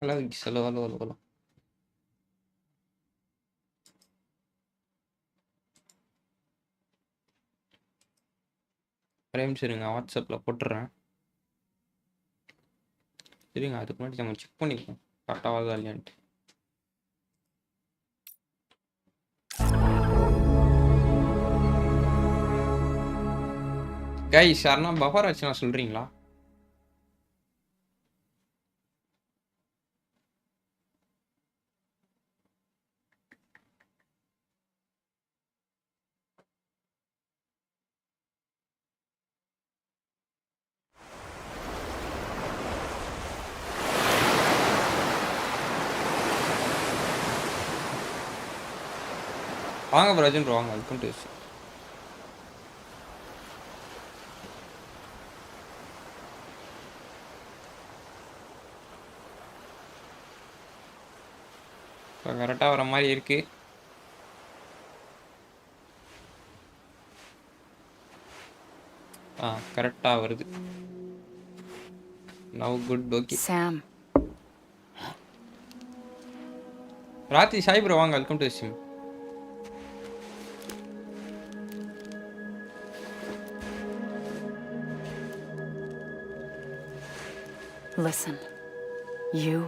Hello, hello, hello, hello, hello. Frames இருங்க வாட்ஸ்அப்பில் போட்டுடுறேன். சரிங்க, அதுக்கு முன்னாடி நம்ம செக் பண்ணிப்போம் கரெக்டாக இல்லையான்ட்டு. கைஸ் யாருன்னா பஃபர் ஆச்சுன்னா சொல்கிறீங்களா? வாங்க பிரஜன் வாங்க, வெல்கம் டு கரெக்டாக வர மாதிரி இருக்கு. கரெக்டாக வருது. Now good. Okay Sam. Rathi Sai bro வாங்க, வெல்கம் டு சிம். Listen, you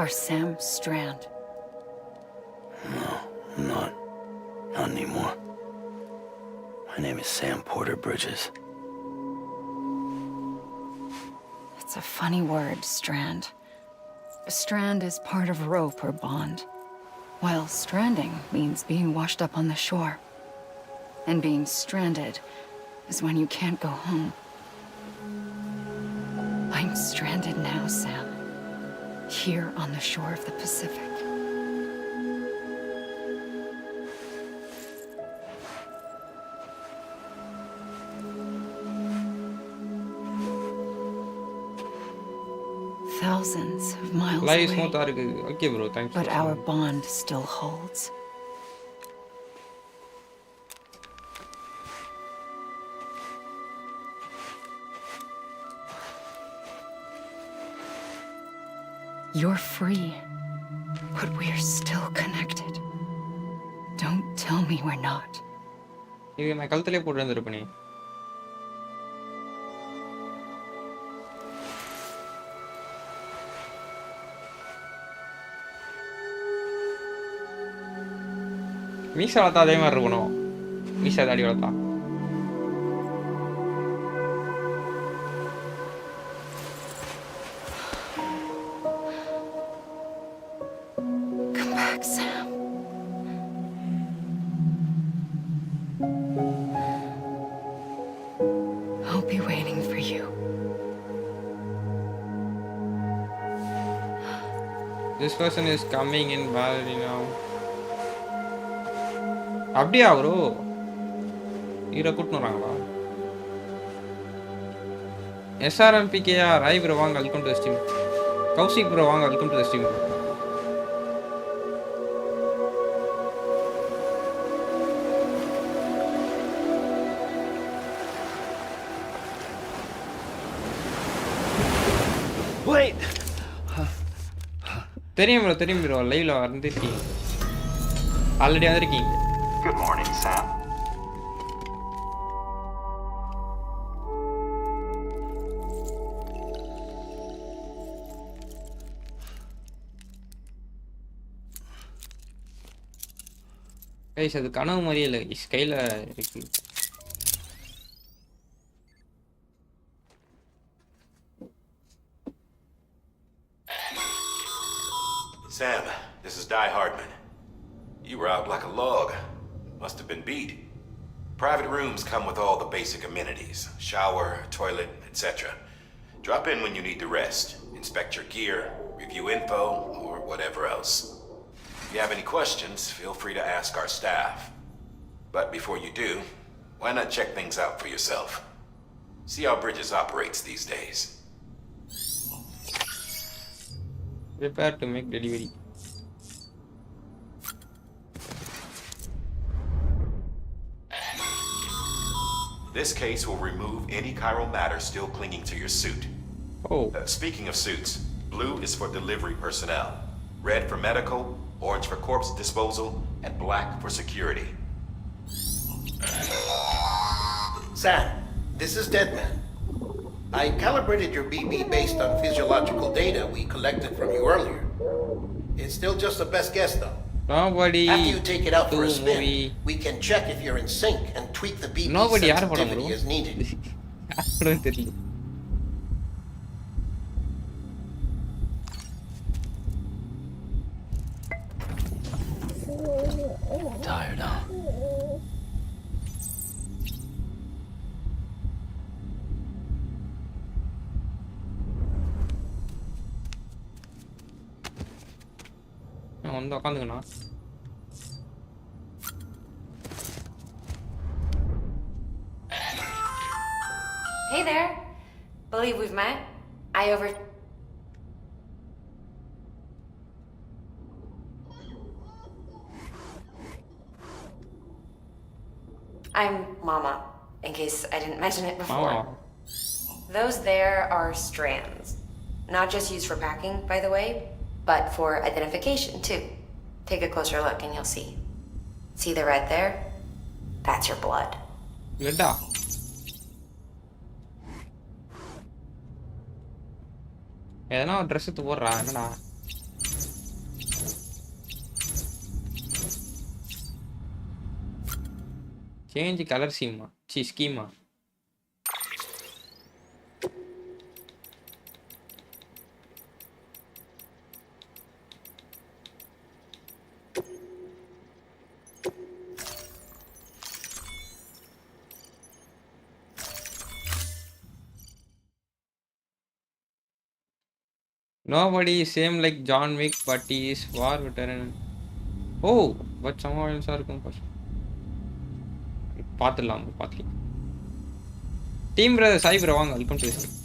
are Sam Strand. No, I'm not. Not anymore. My name is Sam Porter Bridges. It's a funny word, Strand. A strand is part of a rope or bond, while stranding means being washed up on the shore. And being stranded is when you can't go home. I'm stranded now, Sam. Here on the shore of the Pacific. Thousands of miles live away, ஸ்மூத்தாக இருக்குது. Okay bro, thanks. but our bond still holds. You're free, but we're still connected. Don't tell me we're not. இது நான் கழுத்துலேயே போட்டு வந்துருப்பேனே. மீசை வளர்த்தா அதே மாதிரி இருக்கணும். மீசை தாடி வளர்த்தா Come back, Sam. I'll be waiting for you. This person is coming in validly now. அப்படியா ப்ரோ? ஹீரோ கூட்டின்னு வராங்களா? எஸ்ஆர்எம்பிகேயா ராய் ப்ரோ வாங்க, welcome to stream. Kaushik bro வாங்க, வெல்கம் டு ஸ்ட்ரீம். Wait! தெரியும் ப்ரோ லைவ்ல வந்துருக்கீங்க, ஆல்ரெடி வந்திருக்கீங்க. Good morning, Sam. கைஸ் அது கனவு மாதிரியே இல்லை, கையில் இருக்கு. Sam, this is Di Hardman. You were out like a log. Must have been beat. Private rooms come with all the basic amenities. Shower, toilet, etc. Drop in when you need to rest. Inspect your gear, review info, or whatever else. If you have any questions, feel free to ask our staff. But before you do, why not check things out for yourself? See how Bridges operates these days. Prepare to make delivery. This case will remove any chiral matter still clinging to your suit. Oh. Speaking of suits, Blue is for delivery personnel. Red for medical, orange for corpse disposal, and black for security. Sam, this is Deadman. I calibrated your BB based on physiological data we collected from you earlier. It's still just a best guess, though. Nobody After you take it out for a do spin, movie. we can check if you're in sync and tweak the BB Nobody யார படம் sensitivity bro? as needed. யாரும் தெரியல. Tired, huh? நான் வந்து உட்காந்துக்கணும். Hey there. Believe we've met? I'm Mama, in case I didn't mention it before. Mama. Those there are strands. Not just used for packing, by the way, but for identification, too. Take a closer look and you'll see. See the red there? That's your blood. இல்லடா. எதனா ஒரு dress எடுத்து போடுறா என்னடா. Change colour schema. Nobody is same like John Wick, but he is war veteran. Oh, but somehow else are இருக்கும் பாத்துடலாம். Team brother Sai bro வாங்க welcome to stream.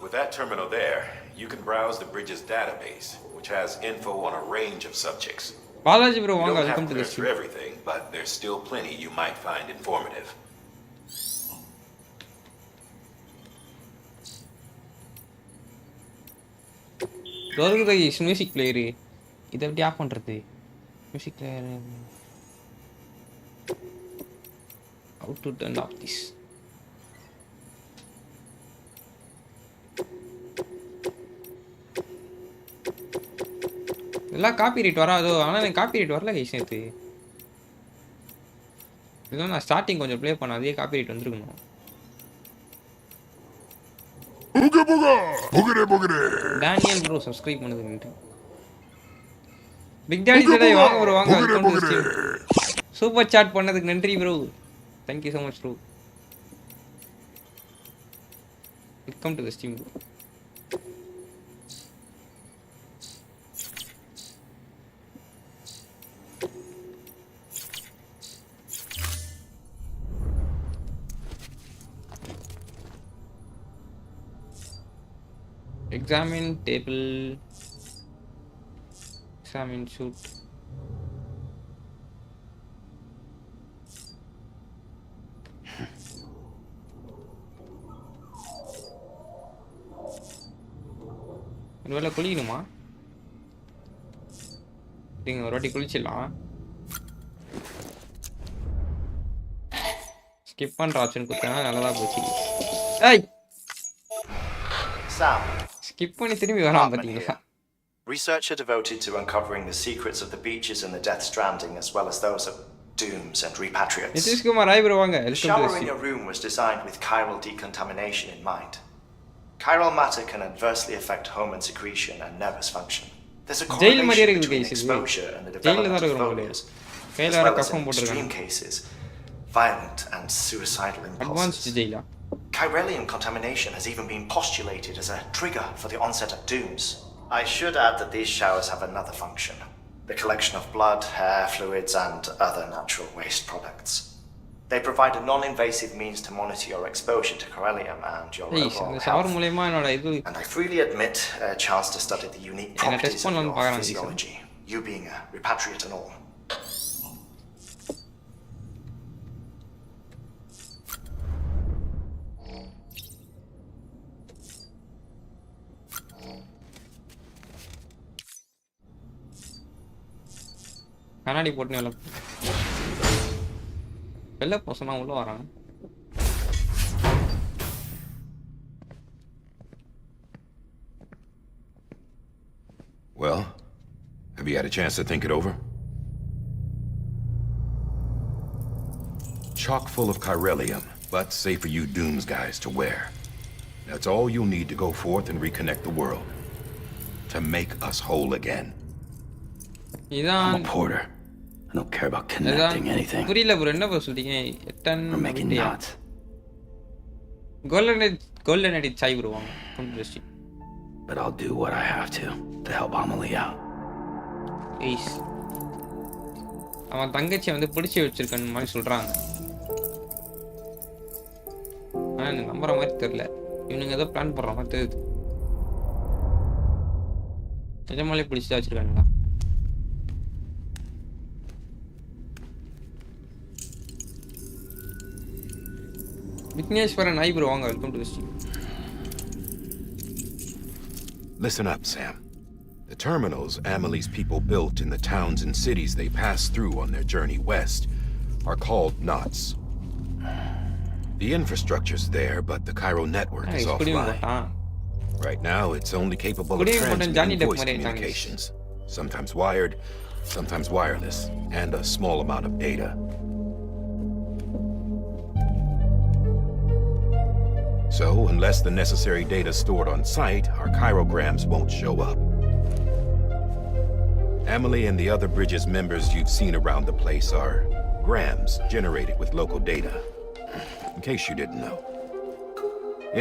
With that terminal there, you can browse the bridge's database, which has info on a range of subjects. Balaji bro You வாங்க don't have welcome to to go through stream. everything, but there's still plenty you might find informative. Dorgudai music player. இத எப்படி of பண்றது? Music player. How to turn off this? எல்லாம் copyright வராதோ? ஆனா எனக்கு copyright வரல guys நேத்து. இல்ல நான் ஸ்டார்டிங் கொஞ்சம் ப்ளே பண்ண அதே காப்பிரைட் வந்திருக்கணும். டேனியல் ப்ரோ சப்ஸ்கிரைப் பண்ணதுக்கு நன்றி. பிக் டாடி ஜெடை வாங்க ப்ரோ வாங்க welcome to stream. Super chat பண்ணதுக்கு நன்றி bro. Thank you so much bro. Welcome to the stream bro. Examine table. Examine shoot. ஒருவேளை குளிக்கணுமா? நீங்க ஒரு வாட்டி குளிச்சிடலாம். ஸ்கிப் பண்ற ஆப்ஷன் கொடுத்தா நல்லதா போச்சு. ஏய் Sam, ஸ்கிப் பண்ணி திரும்பி வராம பாத்தீங்களா? researcher devoted to uncovering the secrets of the beaches in the Death Stranding as well as those of dooms and repatriates. Nitish Kumar hi bro வாங்க The welcome to shower in stream. your room was designed with chiral decontamination in mind. Chiral matter can adversely affect hormone secretion and nervous function. There's a jail மாதிரியே correlation இருக்குது between guys இது. exposure and the ஜெயில்ல தான் development of இருக்கிறோம் போல. phobias, கையில as வேற well as கஃபம் in extreme போட்டுருக்காங்க. cases, violent and suicidal advanced impulses. ஜெயிலா? Chiralium contamination has even been postulated as a trigger for the onset of dooms. I should add that these showers have another function: the collection of blood, hair, fluids, and other natural waste products. They provide a non-invasive means to monitor your exposure to corellium and your overall health. And I freely admit a chance to study the unique properties of your physiology, you being a repatriate and all. கண்ணாடி போட்டு வெளில போசனா உள்ள வராங்க. Well, have you had a chance to think it over? Chock full of chiralium, but safe for you Dooms guys to wear. That's all you'll need to go forth and reconnect the world. To make us whole again. I'm a porter. I don't care about connecting anything. புரியல bro, என்ன bro சொல்றீங்க? We're making knots. golden edit chai bro வாங்க. Interesting. But I'll do what I have to help Amelie out. Ace. அவன் தங்கச்சி வந்து பிடிச்சி வச்சிருக்கன்னு மாதிரி சொல்றாங்க. ஆனா எனக்கு நம்புற மாதிரி தெரியல. இவனுங்க ஏதோ பிளான் பண்ற மாதிரி தெரியுது. நிஜமாலே பிடிச்சி வச்சிருக்கானுங்க. விக்னேஸ்வரன் ஐ ப்ரோ வாங்க, welcome to the stream. Listen up, Sam. The terminals Amelie's people built in the towns and cities they passed through on their journey west are called knots. The infrastructure's there, but the Cairo network is offline. Right now, it's only capable of transmitting voice communications, sometimes wired, sometimes wireless, and a small amount of data. So, unless the necessary data stored on site, our chirograms won't show up. Amelie and the other Bridges members you've seen around the place are grams generated with local data, in case you didn't know.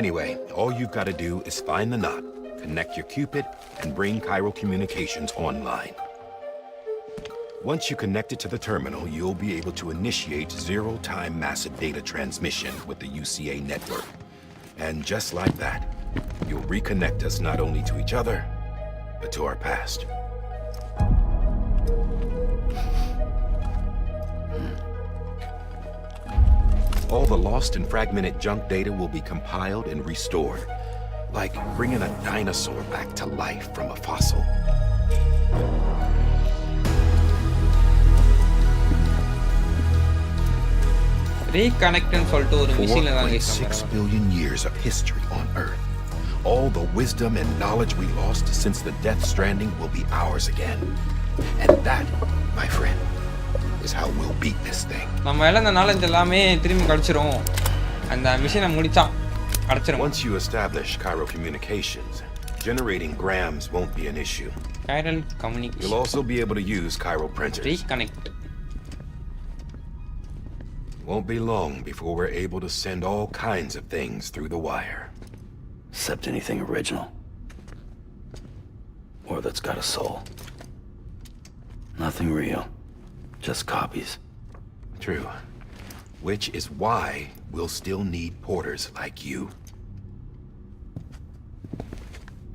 Anyway, all you've got to do is find the knot, connect your Cupid, and bring Cairo communications online. Once you connect it to the terminal, you'll be able to initiate zero-time massive data transmission with the UCA network. And just like that, you'll reconnect us not only to each other, but to our past. All the lost and fragmented junk data will be compiled and restored, like bringing a dinosaur back to life from a fossil. Reconnectன்னு சொல்லிட்டு ஒரு மிஷின்ல தான் 4.6 billion years of history on Earth. All the wisdom and knowledge we lost since the Death Stranding will be ours again. And that, my friend, is how we'll beat this thing. நம்ம எல்லாம் அந்த knowledge எல்லாமே திரும்பி கிடைச்சிரும். அந்த மிஷினை முடிச்சா கிடைச்சிரும். Once you establish Cairo communications, generating grams won't be an issue. Chiral communication. You'll also be able to use Cairo printers. Reconnect. Won't be long before we're able to send all kinds of things through the wire. Except anything original. Or that's got a soul. Nothing real. Just copies. True. Which is why we'll still need porters like you.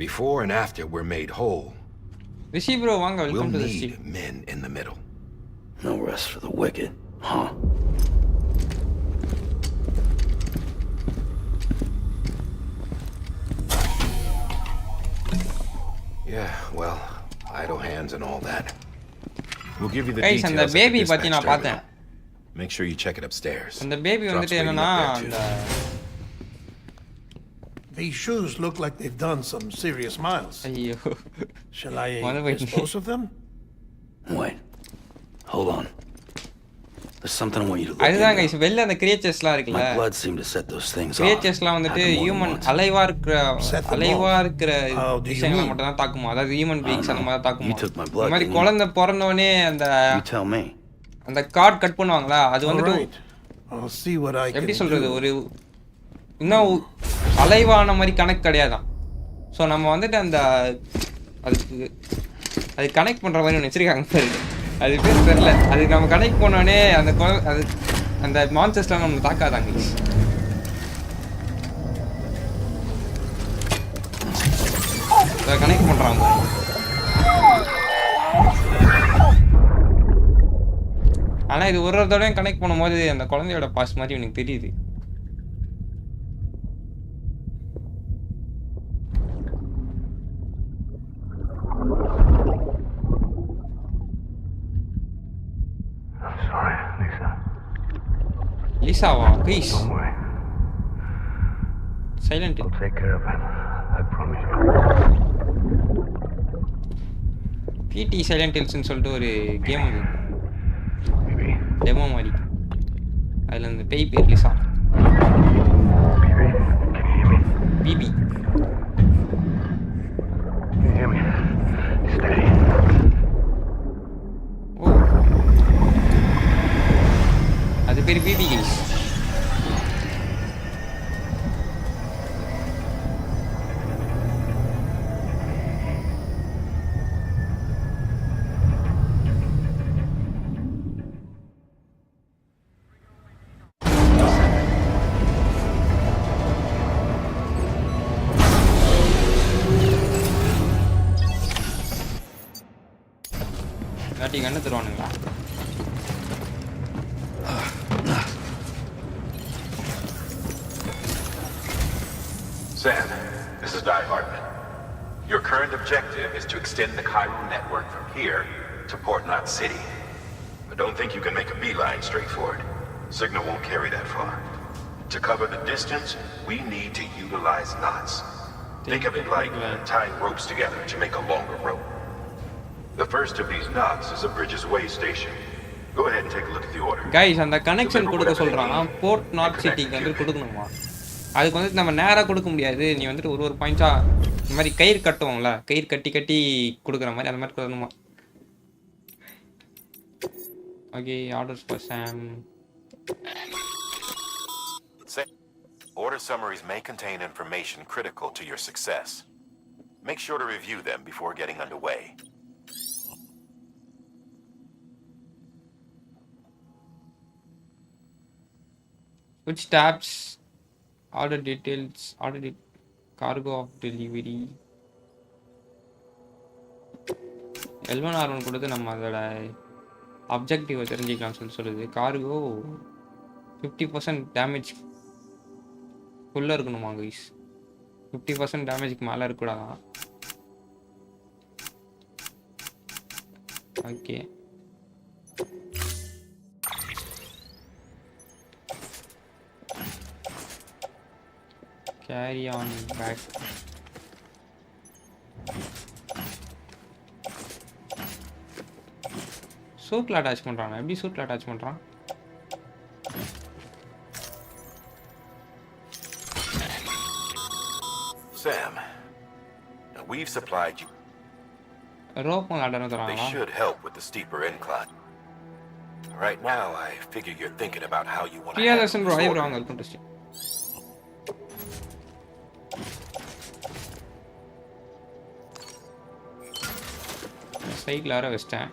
Before and after we're made whole, Rishi bro, வாங்க, we'll welcome to the need stream. men in the middle. No rest for the wicked, huh? Yeah, well, idle hands and all that. We'll give you the Guys, details. அந்த at the baby dispatch பத்தி நான் terminal. பார்த்தேன். Make sure you check it upstairs. அந்த baby Drops வந்துட்டு waiting என்னன்னா up there, அந்த too. These shoes look like they've done some serious miles. ஐயோ Shall I Why dispose of them? Wait. Hold on. There's something I want you to look அதுதான் into. Guys, வெளில அந்த கிரியேச்சர்ஸ்லாம் இருக்குல்ல, My blood seemed to set those things off. கிரியேச்சர்ஸ்லாம் வந்துட்டு Happened more than human once. அலைவா Set them இருக்கிற off. How do you விஷயங்களை mean? மட்டும் தான் தாக்குமா, அதாவது ஹியூமன் பீயிங்ஸ் அந்த மாதிரி தாக்குமா. You took my blood, இந்த மாதிரி didn't you? குழந்தை பிறந்தவனே அந்த You tell me. அந்த கார்டு கட் பண்ணுவாங்களா, அது All வந்துட்டு right. I'll see what I can எப்படி சொல்றது, do. ஒரு இன்னும் அலைவான மாதிரி கனெக்ட் கிடையாதான். ஸோ நம்ம வந்துட்டு அந்த அது கனெக்ட் பண்ற மாதிரி ஒன்று வச்சிருக்காங்க பாரு, அது பேர் தெரியல. அதுக்கு நம்ம கனெக்ட் பண்ணோடனே அந்த அது அந்த மான்ஸ்டர்ஸ்லாம் நம்ம தாக்காதாங்க. அதை கனெக்ட் பண்ணுறாங்க. ஆனால் இது ஒரு தடவையும் கனெக்ட் பண்ணும்போது அந்த குழந்தையோட பாஸ் மாதிரி எனக்கு தெரியுது. Lisawa, please. Don't worry. Silent. I'll take care of him. I promise you. PT Silent Hills சொல்லிட்டு ஒரு கேம் அது. Baby. டெமோ மாதிரி. அதுல அந்த பேய் பேர் Lisa. Baby, can you hear me? BB. Can you hear me? Steady. ஓ. அது பேர் பிபி கைஸ். காட்டி கண்ணு தருவானுங்களா? Sam, this is Die Hardman. Your current objective is to extend the Cairo network from here to Port Knot City. But don't think you can make a beeline straight for it. Signal won't carry that far. To cover the distance, we need to utilize knots. Think of it like tying ropes together to make a longer rope. The first of these knots is a Bridges Way station. Go ahead and take a look at the order. Guys, அந்த connection கொடுக்க சொல்றான். Board not சிட்டிக்கு வந்து கொடுக்கணுமா? அதுக்கு வந்து நம்ம நேரா கொடுக்க முடியாது. நீ வந்துட்டு ஒரு பாயிண்டா இந்த மாதிரி கயிறு கட்டுவோம்ல, கயிறு கட்டி கட்டி கொடுக்குற மாதிரி அந்த மாதிரி கொடுக்கணுமா? Okay, orders for Sam. Order summaries may contain information critical to your success. Make sure to review them before getting underway. Which tabs? Order details, cargo of delivery. L1 R1 கொடுத்து நம்ம அதோட அப்ஜெக்டிவ் தெரிஞ்சுக்கலாம் சொல்லுது. Cargo 50% damage ஃபுல்லாக இருக்கணுமா guys? 50% டேமேஜ்க்கு மேலே இருக்கக்கூடாதா? Okay, carry on back. சூட்ல அட்டாச் பண்றானே. எப்படி சூட்ல அட்டாச் பண்றான்? Sam, we've supplied you. Rope order They தராங்களா? should help with the steeper incline. Right now, I figure you're thinking about how you want to handle Priyadarshan bro this ஐப்ரோ order. வாங்க இருக்கும் test. சைட்ல வர வச்சிட்டேன்.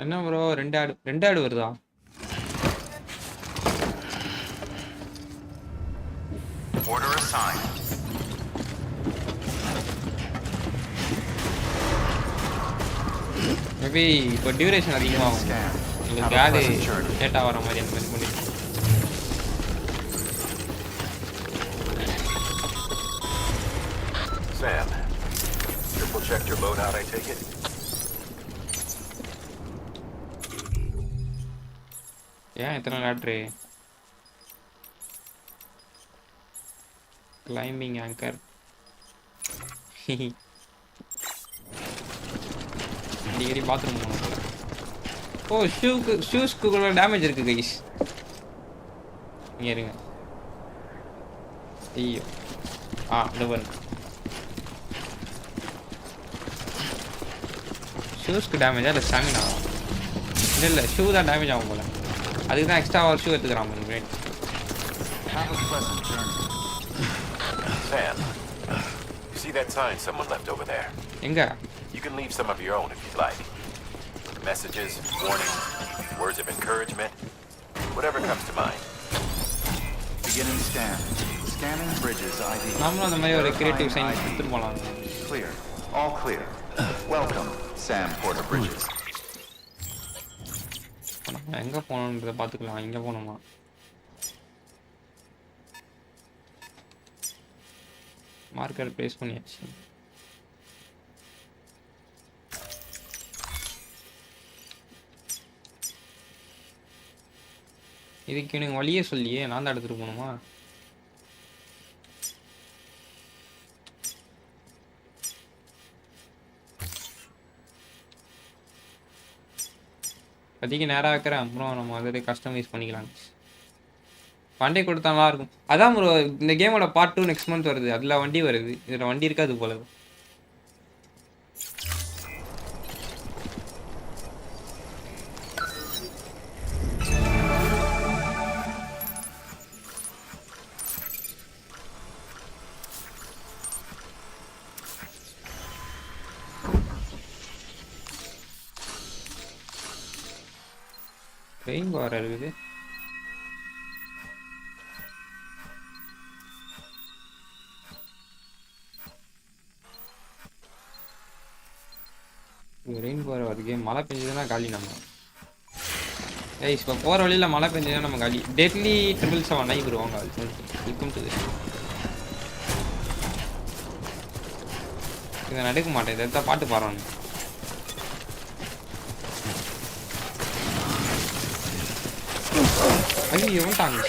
என்ன ப்ரோ ரெண்டு ஆடு வருதா? Order assigned. மேபி இப்போ டியூரேஷன் அதிகமாகும். உங்களுக்கு ஆடு லேட்டாக வர மாதிரி அந்த மாதிரி பண்ணி. Sam, triple checked your loadout, I take it? ஏன் எத்தனை லேட்ரு? Climbing anchor. அடிக்கடி பாத்ரூம் போகணும் போல. ஓ ஷூஸ்க்கு கூட டேமேஜ் இருக்கு கைஸ். இங்க இருங்க. ஐயோ இது பாருங்க. ஷூஸ்க்கு டேமேஜா இல்லை ஸ்டாமினா? இல்லை ஷூ தான் டேமேஜ் ஆகும் போல. அதுக்கு தான் எக்ஸ்ட்ரா ஒரு ஷூ எடுத்துக்கிறான் முன்னாடி. Sam, you see that sign someone left over there? எங்க? You can leave some of your own if you'd like. Messages, warnings, words of encouragement, whatever comes to mind. Beginning scan. Scanning bridges ID. நாமளும் அந்த மாதிரி ஒரு creative sign கொடுத்துட்டு போகலாம். Clear. All clear. Welcome, Sam Porter Bridges. நம்ம எங்கே போகணுன்றதை பார்த்துக்கலாம். இங்கே போகணுமா? மார்க்கர் ப்ளேஸ் பண்ணியாச்சு. இதுக்கு எனக்கு வழியே சொல்லியே நான் தான் எடுத்துகிட்டு போகணுமா? இப்போதைக்கு நேராக வைக்கிறேன். அப்புறம் நம்ம அதை கஸ்டமைஸ் பண்ணிக்கலாம். வண்டி கொடுத்தா நல்லா இருக்கும். அதான் ஒரு இந்த கேமோட பார்ட் 2 நெக்ஸ்ட் மந்த் வருது. அதில் வண்டி வருது. இதில் வண்டி இருக்காது போல. ட்ரெயின் வர இருக்குது. ரெயின் போகிற வரைக்கும் மழை பெஞ்சதுன்னா காலி நம்ம. இப்போ போகிற வழியில் மழை பெஞ்சதுன்னா நம்ம காலி. டெட்லி 777 நைட் வருவாங்க. வெல்கம் டு இதை நடக்க மாட்டேன். இதை தான் பாட்டு பாடுறாங்க. ஐயோ எவன்ட்டாங்க.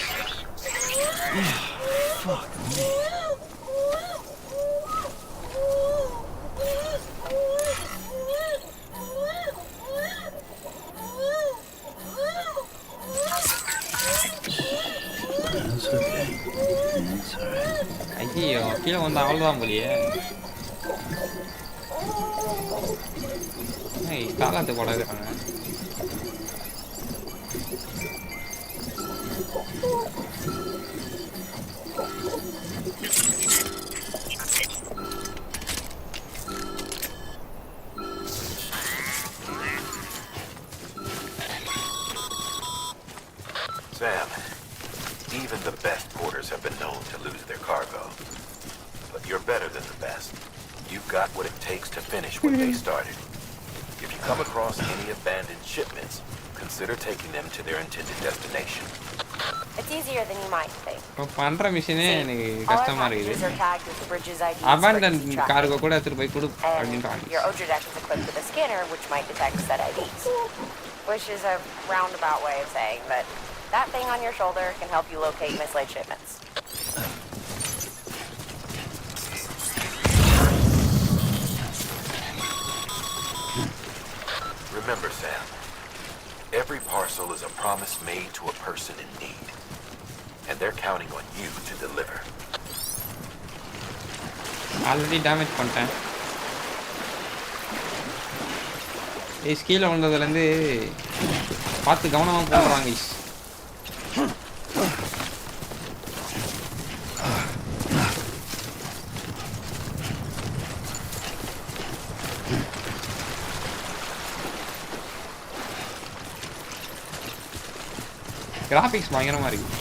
ஐயோ கீழே வந்து அவ்வளோதான் போலியே. காலாத்து பழகுறாங்க. Sam, even the best porters have been known to lose their cargo. But you're better than the best. You've got what it takes to finish what they started. If you come across any abandoned shipments, consider taking them to their intended destination. It's easier than you might think. பண்ற மிஷினே எனக்கு கஷ்டமா இருக்குது. Abandoned cargo கூட எடுத்து போய் கொடு அப்படின்றாங்க. Your Odra is equipped with a scanner which might detect set IDs. Which is a roundabout way of saying that that thing on your shoulder can help you locate mislaid shipments. Remember, Sam, every parcel is a promise made to a person in need. And they're counting on you to deliver. Already damage பண்ணிட்டேன். ஸ்கீல வந்ததுலேருந்து பார்த்து கவனமாக போடுறாங்க. Graphics பயங்கரமாக இருக்கு.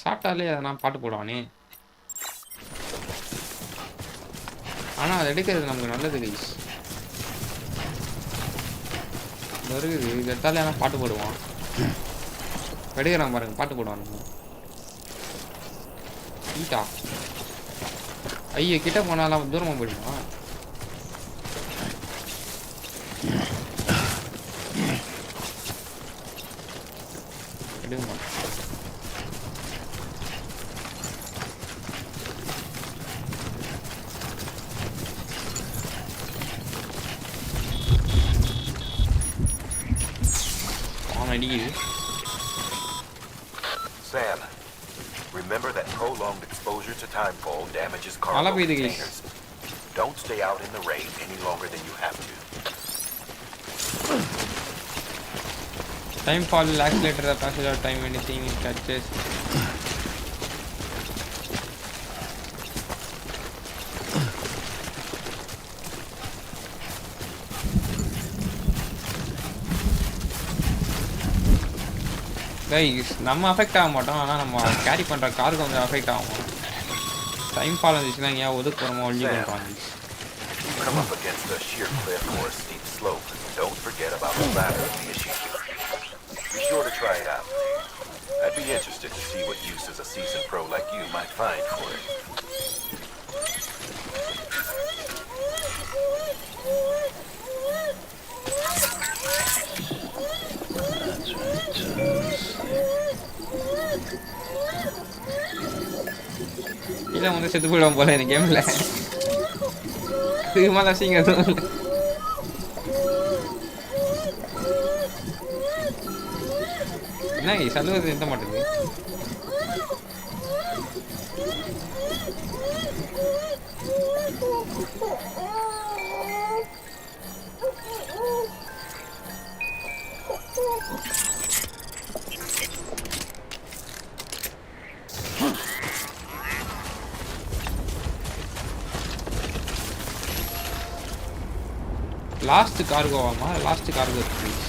சாப்பிட்டாலே அதை நான் பாட்டு போடுவானே. ஆனால் அதை எடுக்கிறது நமக்கு நல்லது கைஸ். வருது இது எடுத்தாலே ஆனால் பாட்டு போடுவான். எடுக்கிறான் பாருங்க பாட்டு போடுவானுங்க. ஈட்டா ஐயோ கிட்ட போனாலும் தூரமாக போயிடுமா. வலிக்குது. Sam, remember that prolonged exposure to timefall damages cargo containers. Don't stay out in the rain any longer than you have to. Timefall will accelerate the passage of time anything it touches. Guys நம்ம affect ஆக மாட்டோம், ஆனால் நம்ம carry பண்ணுற காருக்கு கொஞ்சம் affect ஆகும். Time fall வந்துச்சுன்னா ஏன் ஒதுக்கு போகிறோமோ ஒல்லி பண்ணுறாங்க. Come up against a sheer cliff or a steep slope. Don't forget about the ladder in the issue. Be sure to try it out. I'd be interested to see what uses a seasoned pro like you might find for it. இல்லை வந்து செத்து போயிடுவோம் போல இந்த கேமில். இதுக்கு மேலே அசிங்க எதுவும் இல்லை. என்ன சலுவது எந்த மாட்டேங்குது. லாஸ்ட் கார்கோவாமா? Last cargo please.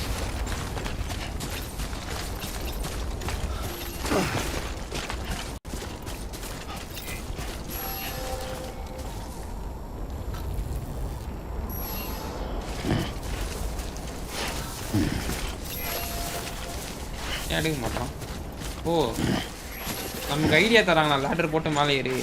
ஏன் எடுக்க மாட்டான்? ஓ நமக்கு ஐடியா தராங்களா லேடர் போட்டு மேலே ஏறி.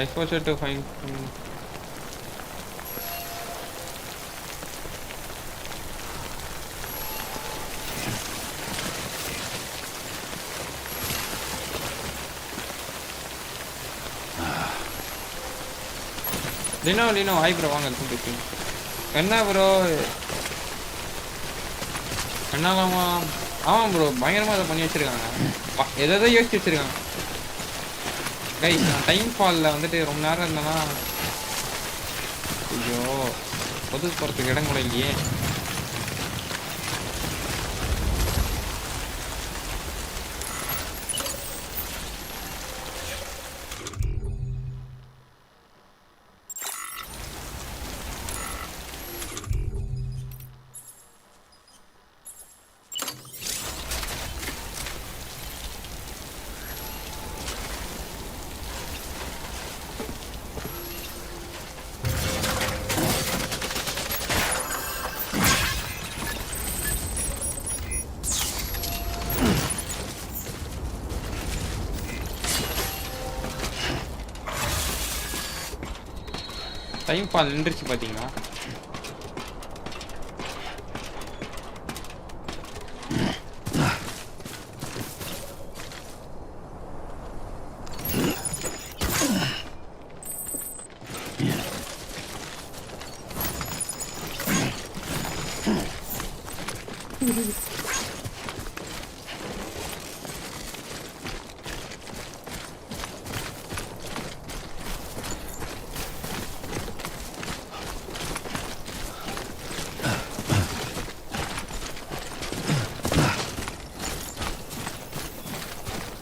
Exposure to find Lino, hi bro, வாங்க கூப்பிட்டு. என்ன ப்ரோ? என்னலாமா? ஆமாம் ப்ரோ, பயங்கரமாக அதை பண்ணி வச்சிருக்காங்க. எதோ யோசிச்சு வச்சிருக்காங்க. கைஸ் நான் டைம் ஃபாலில் வந்துட்டு ரொம்ப நேரம் இருந்தேன்னா ஐயோ ஒதுக்கு போகிறதுக்கு இடம் கூட இல்லையே. டைம் ஃபால் நின்றுச்சு பார்த்தீங்களா?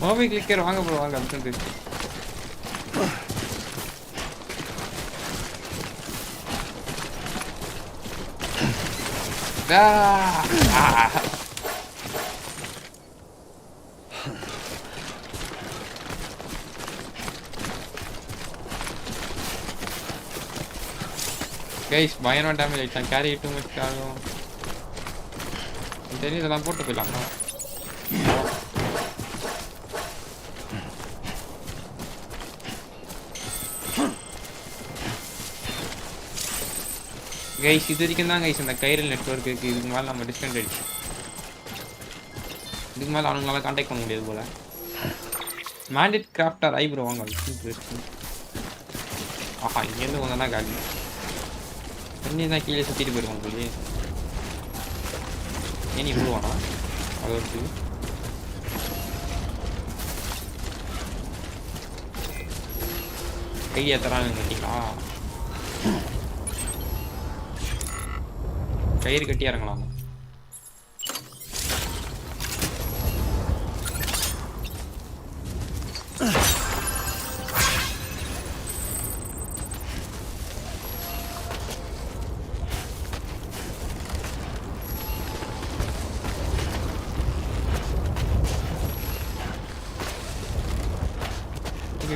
மூவி கிளிக்கர் வாங்க ப்ரோ வாங்க அப்படின்னு. கைஸ் பயங்கரமா டேமேஜ் ஆயிடுச்சான். கேரி டூ மச் ஆகும் தெரியும். இதெல்லாம் போட்டு போயிடலாமா? கைஸ் இது வரைக்கும் தான் கைஸ் இந்த கைரல் நெட்வொர்க் இருக்குது. இதுக்கு மேலே நம்ம டிஸ்கண்ட் ஆகிடுச்சு. இதுக்கு மேலே அவனுங்களால கான்டாக்ட் பண்ண முடியாது போல். மேண்டிட் கிராஃப்டர் ஐப்ரோ வாங்க. ஆஹா, இங்கேருந்து வந்தோன்னா காலி தண்ணி தான் கீழே சுற்றிட்டு போயிருவாங்க போலி. ஏனி விடுவானா அது வந்து கை ஏற்றுறாங்க கேட்டிங்களா? கயிறு கட்டி இறங்கலாம்.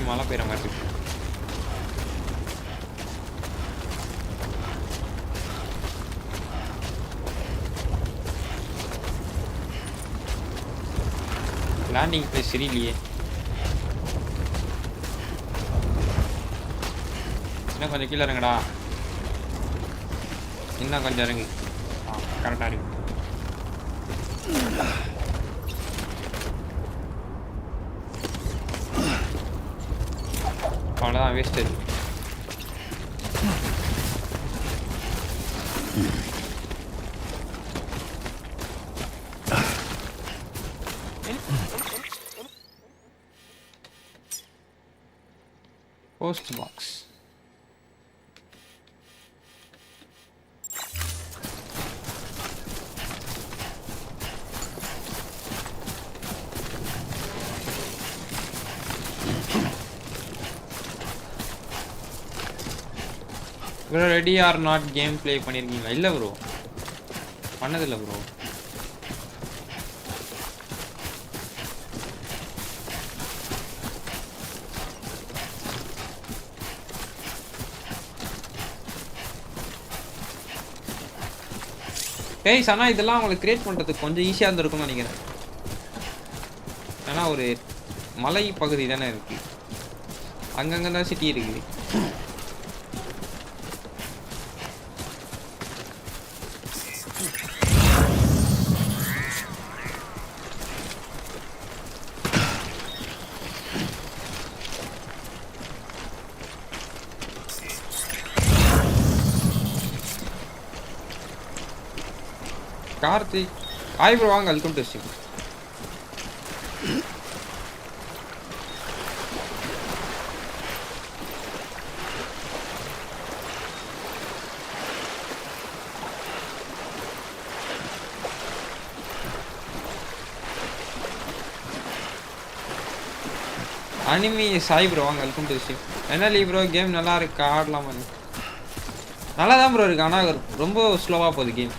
மழை பெய்கிற மாதிரி இருக்கு. லேண்டிங் பிளேஸ் சரியில்லையே. இன்னும் கொஞ்சம் கீழே இறங்குடா. இன்னும் கொஞ்சம் இறங்கு. கரெக்டாக இருக்கு. அவ்வளோதான், வேஸ்ட் இருக்கு. Post box. Bro, ready or not game play பண்ணிருக்கீங்களா? இல்ல bro, பண்ணதில்ல bro. டேய் சனா, இதெல்லாம் உங்களுக்கு கிரியேட் பண்ணுறதுக்கு கொஞ்சம் ஈஸியாக இருந்திருக்கும்னு நினைக்கிறேன். ஏன்னா ஒரு மலை பகுதி தானே இருக்குது, அங்கங்கே தான் சிட்டி இருக்குது. கார்த்திக் ஹாய் ப்ரோ, வாங்க, welcome to stream. Anime Sai bro, வாங்க, வெல்கம் டு ஸ்ட்ரீம். என்ன லீ ப்ரோ, கேம் நல்லா இருக்கா? ஆடலாமா? நல்லா தான் ப்ரோ இருக்கு, ஆனால் ரொம்ப ஸ்லோவாக போகுது கேம்.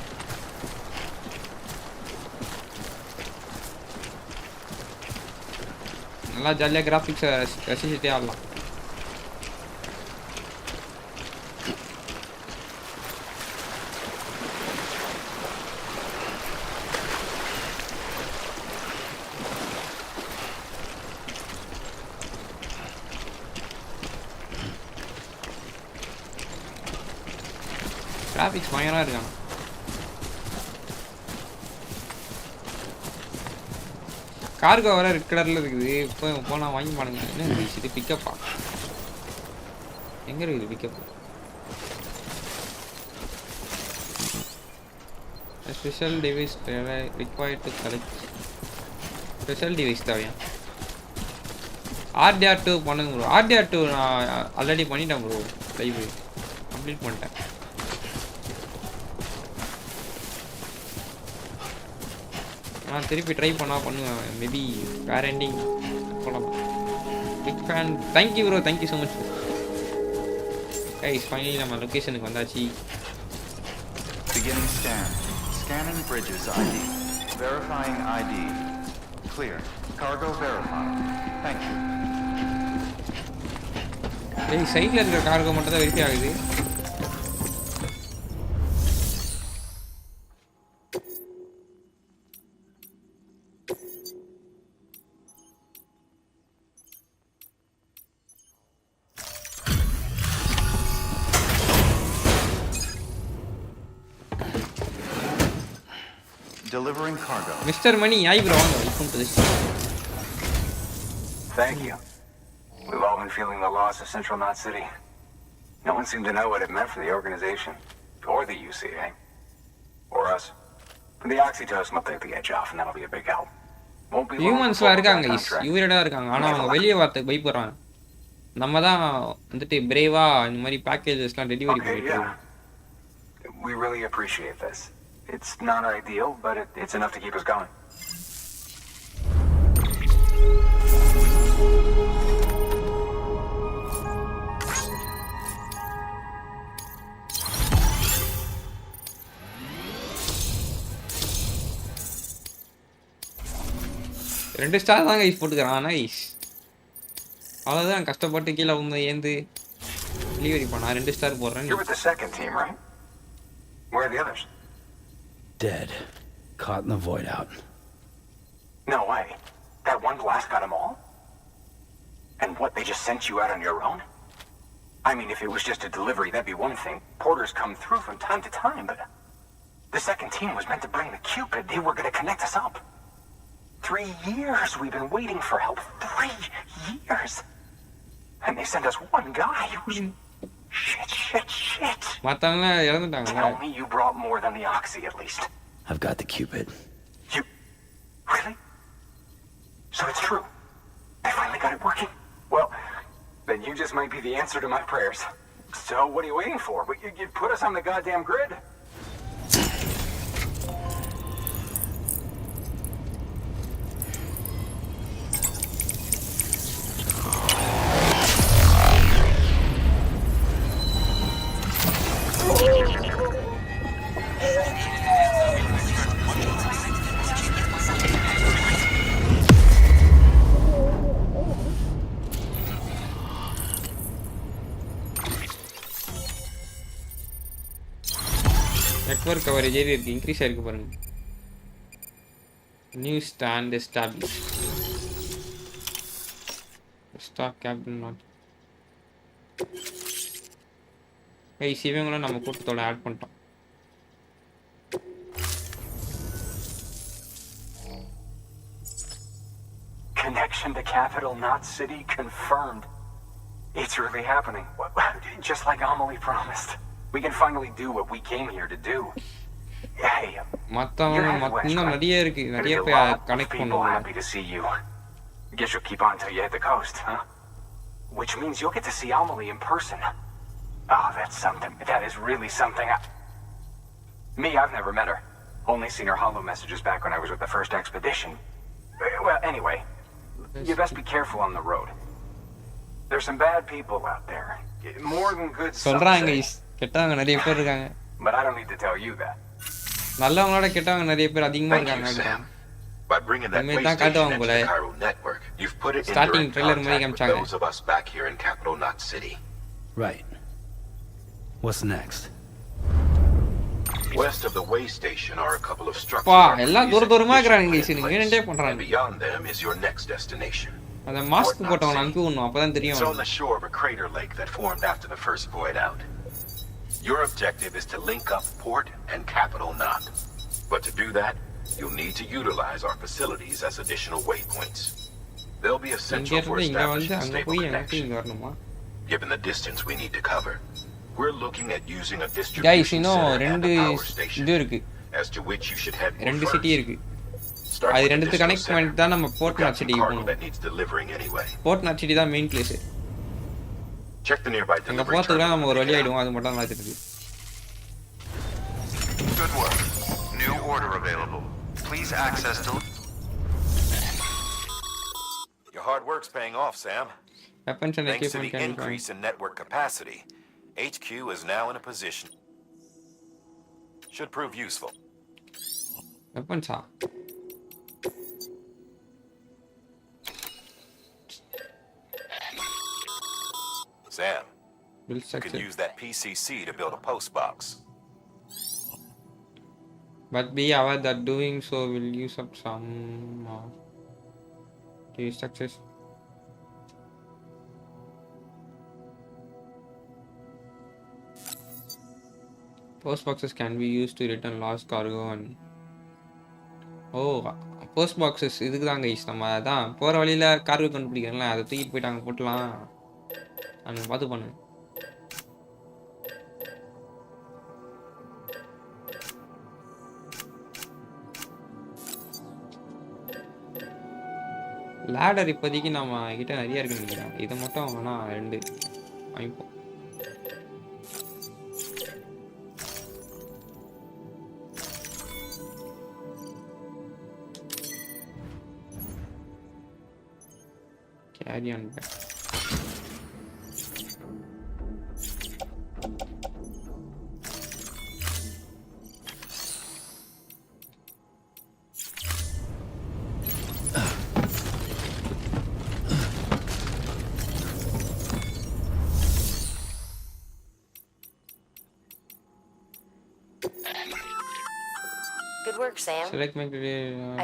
நல்லா ஜாலியாக கிராஃபிக்ஸை ரசிச்சுட்டே ஆடலாம். கிராஃபிக்ஸ் பயங்கரமாக இருக்காங்க. கார்கோ வர ரெட் கலரில் இருக்குது. இப்போ போனால் வாங்கி பாருங்க. என்ன இருக்குது இது? பிக்கப்பா எங்கே இருக்குது? Pickup special device required to collect. Special device தேவையா? RDR 2 பண்ணுங்க ப்ரோ. RDR 2 நான் ஆல்ரெடி பண்ணிட்டேன் ப்ரோ, லைவ் கம்ப்ளீட் பண்ணிட்டேன். நான் திருப்பி ட்ரை பண்ணுவேன். மேபி வேறு எண்டிங் போகலாம். Big fan. Thank you bro, thank you so much. Guys finally நம்ம லொக்கேஷனுக்கு வந்தாச்சு. Beginning scan. Scanning bridges ID. Verifying ID. Clear. Cargo verified. Thank you. டேய் சைடில் இருக்கிற கார்கோ மட்டும் தான் வெரிஃபை ஆகுது. delivering cargo. Mr. Money, hi bro, welcome to this. Thank you. We've all been feeling the loss of Central Knot City. No one seemed to know what it meant for the organization, or the UCA, or us. The oxytocin will take the edge off, and that'll be a big help. Won't be long Humans before we're இருக்காங்க back on guys, track. இவரடா இருக்காங்க. ஆனா அவங்க வெளிய வரதுக்கு பயப்படுறாங்க. நம்ம தான் வந்துட்டு பிரேவா இந்த மாதிரி பேக்கேஜஸ்லாம் டெலிவரி Okay, பண்ணிட்டு இருக்கோம். yeah. We really appreciate this. It's not ideal, but it's enough to keep us going. ரெண்டு ஸ்டார் தான் கைஸ் போட்டுக்கிறான் நைஸ். அவ்வளோதான் கஷ்டப்பட்டு கீழே வந்து ஏந்து டெலிவரி பண்ணா 2 ஸ்டார் போடுறேன். You're with the second team, right? Where are the others? Dead. Caught in the void out. No way. That one blast got them all? And what, they just sent you out on your own? I mean, if it was just a delivery, that'd be one thing. Porters come through from time to time, but the second team was meant to bring the Cupid. They were going to connect us up. 3 years we've been waiting for help. 3 years. And they sent us one guy who's... Shit. மத்தவங்க இறந்துட்டாங்க. Tell me you brought more than the Oxy, at least. I've got the Cupid. You... Really? So it's true. They finally got it working. Well, then you just might be the answer to my prayers. So what are you waiting for? You put us on the goddamn grid. Network coverage ஏறி இருக்கு, increase ஆயிருக்கு பாருங்க. New stand establish. Stock capital knot. Guys இவங்களும் நம்ம கூட்டத்தோட add பண்ணிட்டோம். Connection to Capital Knot City confirmed. It's really happening. Just like Amelie promised. We can finally do what we came here to do. Hey, இன்னும் நிறைய இருக்கு, நிறைய பேர் connect people பண்ணுவாங்க. happy to see you. Guess you'll keep on till you hit the coast, huh? Which means you'll get to see Amelie in person. Oh, that's something. That is really something. Me, I've never met her. Only seen her holo messages back when I was with the first expedition. Well, anyway, you best be careful on the road. There's some bad people out there. More than good, some சொல்றாங்க say. Guys, கெட்டவங்க நிறைய பேர் இருக்காங்க. But I don't need to tell you that. நல்லவங்களோட கெட்டவங்க நிறைய பேர் அதிகமா Thank you, இருக்காங்க. Sam. By bringing that இனிமே way தான் station காட்டுவாங்க into போல. the Cairo network, you've put it in Starting direct trailer மாதிரி contact with காமிச்சாங்க. those of us back here in Capital Knot City. Right. What's next? West of the way station are a couple of structures. பா our எல்லாம் police தூரமா இருக்கறாங்க exhibition guys, put in நீங்க என்னடே place. And பண்றாங்க. beyond them is your next destination. அந்த mask போட்டவன் அனுப்பி விடணும், அப்பதான் தெரியும். It's on the shore of a crater lake that formed after the first void out. Your objective is to link up Port and Capital Knot. But to do that, you'll need to utilize our facilities as additional waypoints. They'll be இங்க essential for இருந்து இங்க வந்து establishing அங்க stable போய் எனக்கு connection. இங்க வரணுமா? Given the distance we need to cover, we're looking at using a guys distribution இன்னும் center and ரெண்டு a power இது station, இருக்கு, as to which you should head ரெண்டு first. சிட்டி இருக்கு. Start அது with the ரெண்டுத்து distal கனெக்ட் center. பண்ணிட்டு தான் நம்ம We've போர்ட் got நாட் some சிட்டி cargo போகணும். that needs delivering anyway. Port Knot City தான் main place. Check the nearby அங்க delivery போறதுக்கு terminal நம்ம ஒரு and வழி pick it ஆயிடுவோம், up. அது மட்டும் நல்லா தெரியுது. Good work. New order available. Please access to... Your hard work's paying off, Sam. Weapons and Thanks to equipment the can increase in network capacity, HQ is now in a position. Should prove useful. வெப்பன்ஸா? Sam, bill you can structure. use that PCC to build a post box. But be aware that doing so will use up some of the structures. Post boxes can be used to return lost cargo and oh post boxes இதுக்கு தான் guys. நம்ம அதான் போகிற வழியில் cargo கண்டுபிடிக்கிறோம்ல, அதை தூக்கிட்டு போயிட்டு அங்கே போட்டலாம். அங்கே பார்த்து பண்ணு. லேடர் இப்போதைக்கு நம்ம கிட்ட நிறைய இருக்குன்னு நினைக்கிறேன். இதை மட்டும் வேணா 2 வாங்கிப்போம். Carry on back. Good work, Sam. Select my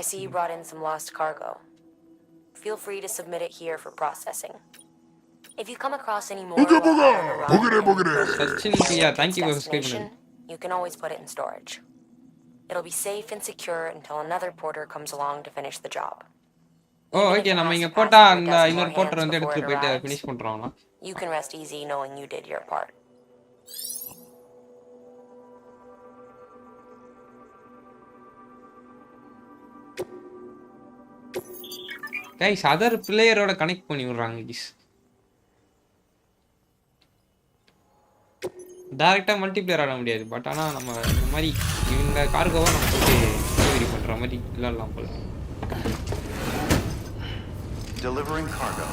I see you brought in some lost cargo. Feel free to submit it here for processing. If you come across any more, thank you for subscribing. You can always put it in storage. It'll be safe and secure until another porter comes along to finish the job. Oh, okay. நம்ம இங்க போட்டா அந்த இன்னொரு Porter வந்து எடுத்து போயிட்டு finish பண்றாங்களா? You can rest easy knowing you did your part. Guys other பிளேயரோட கனெக்ட் பண்ணி விடுறாங்க கைஸ். டைரக்டா மல்டிபிளேயர் ஆட முடியாது. பட் ஆனா நம்ம இந்த மாதிரி இந்த கார்கோவை நம்ம போட்டு டெலிவரி பண்ற மாதிரி விளையாடலாம் போல. Delivering cargo.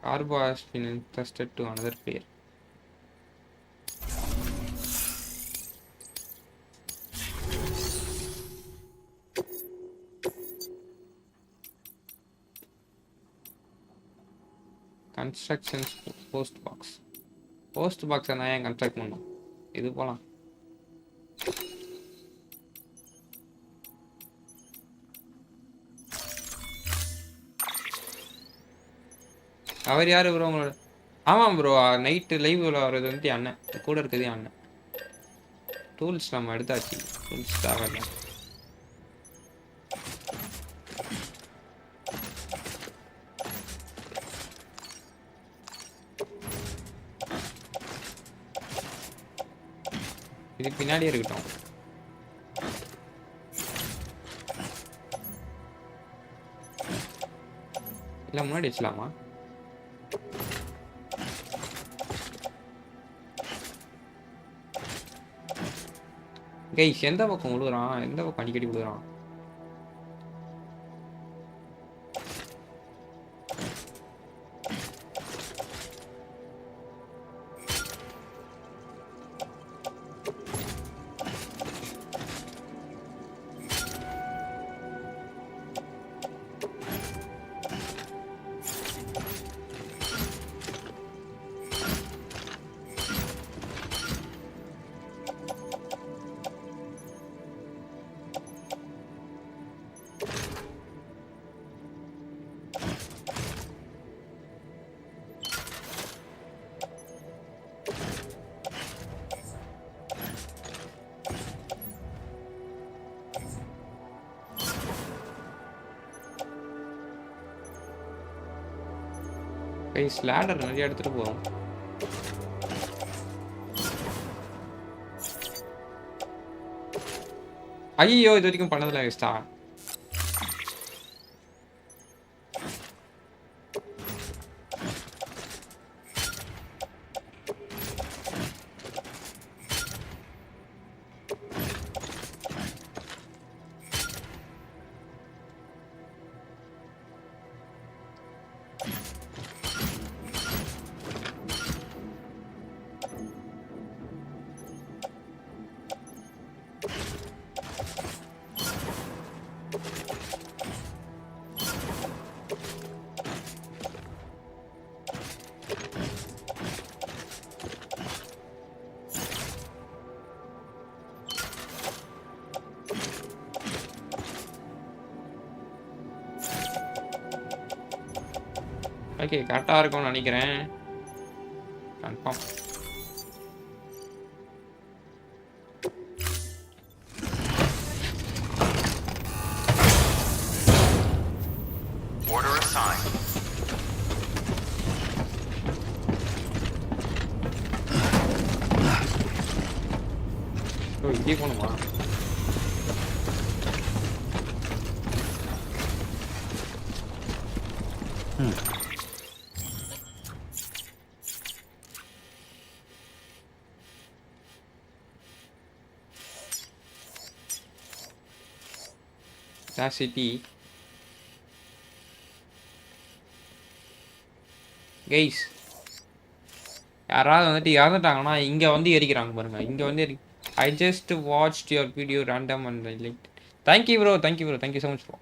Cargo has been entrusted to another player. Construction post box. Post box நான் ஏன் கன்ஸ்ட்ரக்ட் பண்ணணும்? இது போலாம். அவர் யாரு ப்ரோ உங்களோட? ஆமாம் ப்ரோ, நைட்டு லைவ்ல வர்றது வந்து அண்ணன் கூட இருக்கிறதே அண்ணன். டூல்ஸ் நம்ம எடுத்தாச்சு. டூல்ஸ் தேவையில்லை. இது பின்னாடியே இருக்கட்டும். இல்லை முன்னாடி வச்சலாமா? கைஸ் எந்த பக்கம் விழுறான்? எந்த பக்கம் அடிக்கடி விழுறான்? கைஸ் லேடர் நிறைய எடுத்துட்டு போறோம். ஐயோ இது வரைக்கும் பண்ணதில்லை வேஸ்டா. ஓகே கரெக்டாக இருக்கும்னு நினைக்கிறேன். கன்ஃபார்ம். Order assigned. ஓ இங்கே போகணுமா? சிட்டி கைஸ் யாராவது வந்துட்டு இறந்துட்டாங்கன்னா இங்கே வந்து எரிக்கிறாங்க பாருங்க. இங்கே வந்து I just watched your video random and like thank you bro thank you so much bro.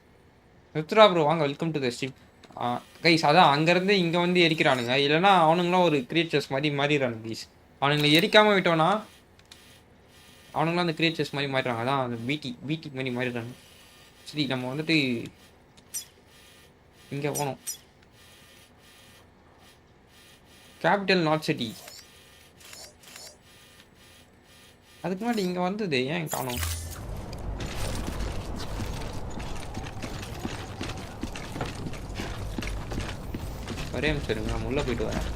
Mitra bro வாங்க, welcome to the stream. Guys அதான் அங்கேருந்து இங்கே வந்து எரிக்கிறானுங்க. இல்லைனா அவனுங்களாம் ஒரு கிரியேச்சர்ஸ் மாதிரி மாறிடுறானுங்க கைஸ். அவனுங்களை எரிக்காமல் விட்டோன்னா அவனுங்களாம் அந்த கிரியேச்சர்ஸ் மாதிரி மாறிடுறாங்க. அதான் அந்த பிடி மாதிரி மாறிடுறாங்க. சரி நம்ம வந்துட்டு இங்கே போனோம். Capital north city. அதுக்கு முன்னாடி இங்கே வந்தது ஏன் காணோம்? ஒரே நிமிஷம் இருங்க, நான் உள்ளே போயிட்டு வரேன்.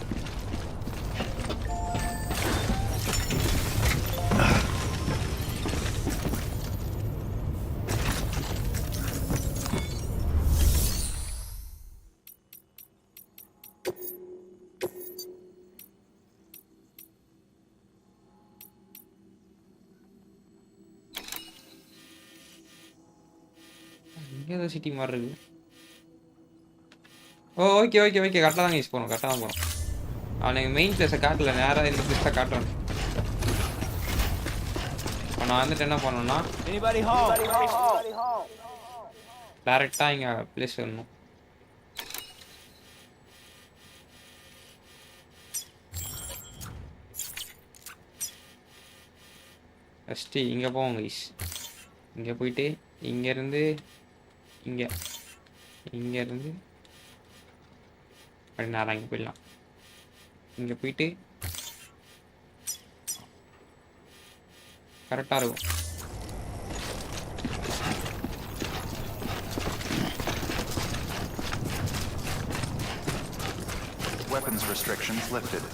ஏதோ சிட்டி மாதிரி இருக்கு. ஓகே கரெக்டாக தாங்க யூஸ் போகிறோம். கரெக்டாக தான் போகிறோம். அவனுக்கு மெயின் பிளேஸை காட்டல, நேராக இந்த பிளேஸை காட்டுறான். இப்போ நான் வந்துட்டு என்ன பண்ணணும்னா டேரெக்டாக இங்கே பிளேஸ் வரணும். ஃபஸ்ட்டு இங்கே போவோம் கைஸ். இங்கே போயிட்டு இங்கேருந்து இங்கேருந்து அப்படி நேரம் இங்கே போயிடலாம். இங்கே போயிட்டு கரெக்டாக இருக்கும். Weapons restrictions lifted.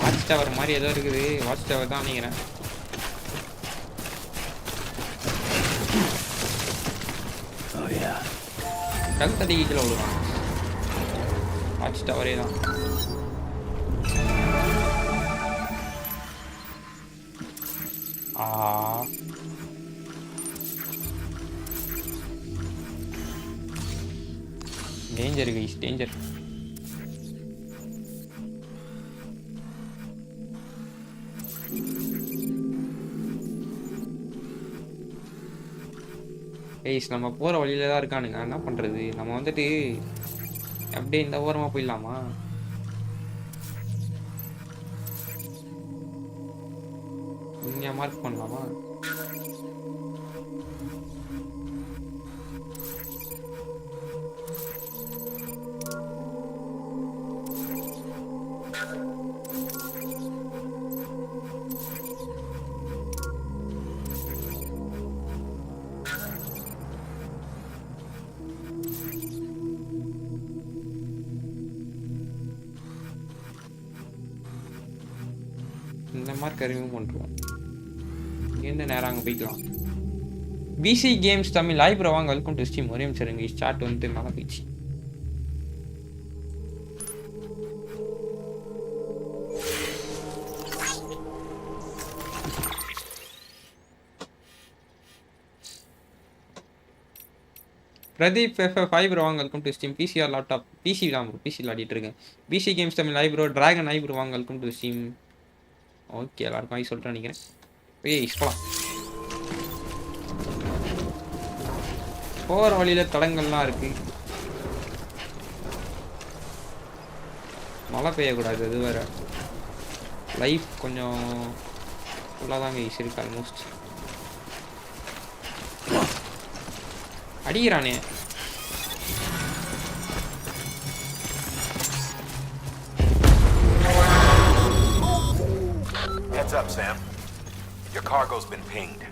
Watch tower மாதிரி ஏதோ இருக்குது. வாட்ச் டவர் தான் நினைக்கிறேன். கழுத்தடி கீழே விழுவான். வாட்ச் டவரே தான். Danger guys, danger. கைஸ் நம்ம போகிற வழியில தான் இருக்கானுங்க. என்ன பண்ணுறது? நம்ம வந்துட்டு அப்படியே இந்த ஓரமாக போயிடலாமா? இங்கே மார்க் பண்ணலாமா? இந்த மார்க்கை ரிமூவ் பண்ணுறோம். இங்கேருந்து நேரம் அங்கே போய்க்கலாம். பிசி கேம்ஸ் தமிழ் லைப்ரோ வாங்க, வெல்கம் டு ஸ்ட்ரீம். ஒரே நிமிஷம் இருங்க, ஸ்டார்ட் வந்துட்டு மேலே போயிடுச்சு. பிரதீப் FF5 ப்ரோ வாங்க, welcome to stream. PC or laptop PC தான் ப்ரோ, பிசி விளையாடிட்டு இருக்கேன். பிசி கேம்ஸ் தமிழ் லைப்ரோ டிராகன் ஐப்ரோ வாங்க, வெல்கம் டு ஸ்ட்ரீம். ஓகே எல்லாருக்கும் ஐ சொல்லிட்டு நினைக்கிறேன். போகலாம். போகிற வழியில் தடங்கள்லாம் இருக்குது. மழை பெய்யக்கூடாது, அது வேறு. லைஃப் கொஞ்சம் ஃபுல்லாக தாங்க ஈஸி இருக்கு almost. அடிக்கிறானே. Heads up, Sam. Your cargo's been pinged.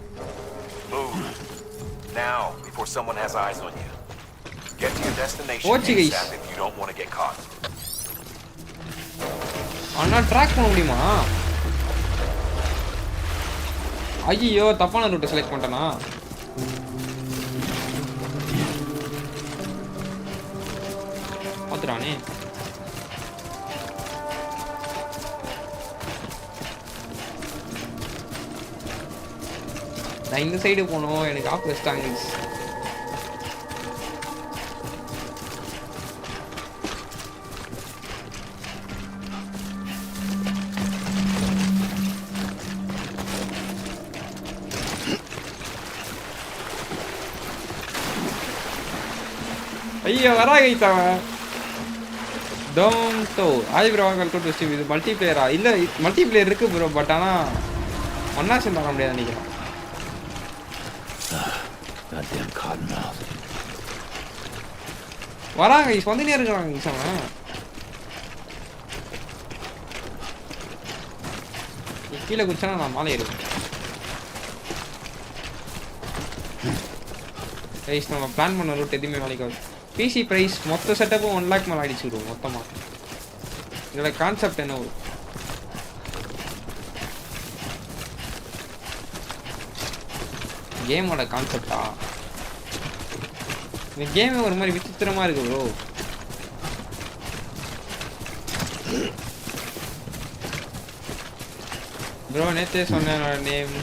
Move. Now, before someone has eyes on you. Get to your destination ASAP if you don't want to get caught. அண்ணா ட்ராக் பண்ண முடியுமா? ஐயோ தப்பான ரூட்டை செலக்ட் பண்ணிட்டேனா? பார்த்துட்டானே. நான் இந்த சைடு போனோம், எனக்கு ஆஃப் வச்சிட்டாங்க. ஐயோ வரா கைத்தாவன். Don't do. Hi bro, welcome to stream. இது மல்டிப்ளேயரா? இல்லை மல்டிப்ளேயர் இருக்கு ப்ரோ, பட் ஆனால் ஒன்றா சேர்ந்து வர முடியாது நினைக்கிறேன். வராங்க ஈஸ், வந்துனே இருக்கிறாங்க ஈஸ். அவன் கீழே குதிச்சானா நான் மாலை ஏறுவேன். கைஸ் நம்ம பிளான் பண்ண ரூட் எதுவுமே வேலைக்கு ஆகுது. பிசி ப்ரைஸ் மொத்த செட்டப்பும் 1 lakh மேலே அடிச்சு விடுவோம் மொத்தமாக. இதோட கான்செப்ட் என்ன வரும்? கேமோட கான்செப்டா? இந்த கேமே ஒரு மாதிரி விசித்திரமா இருக்கு ப்ரோ. ப்ரோ நேற்றே சொன்னேன் நேம்.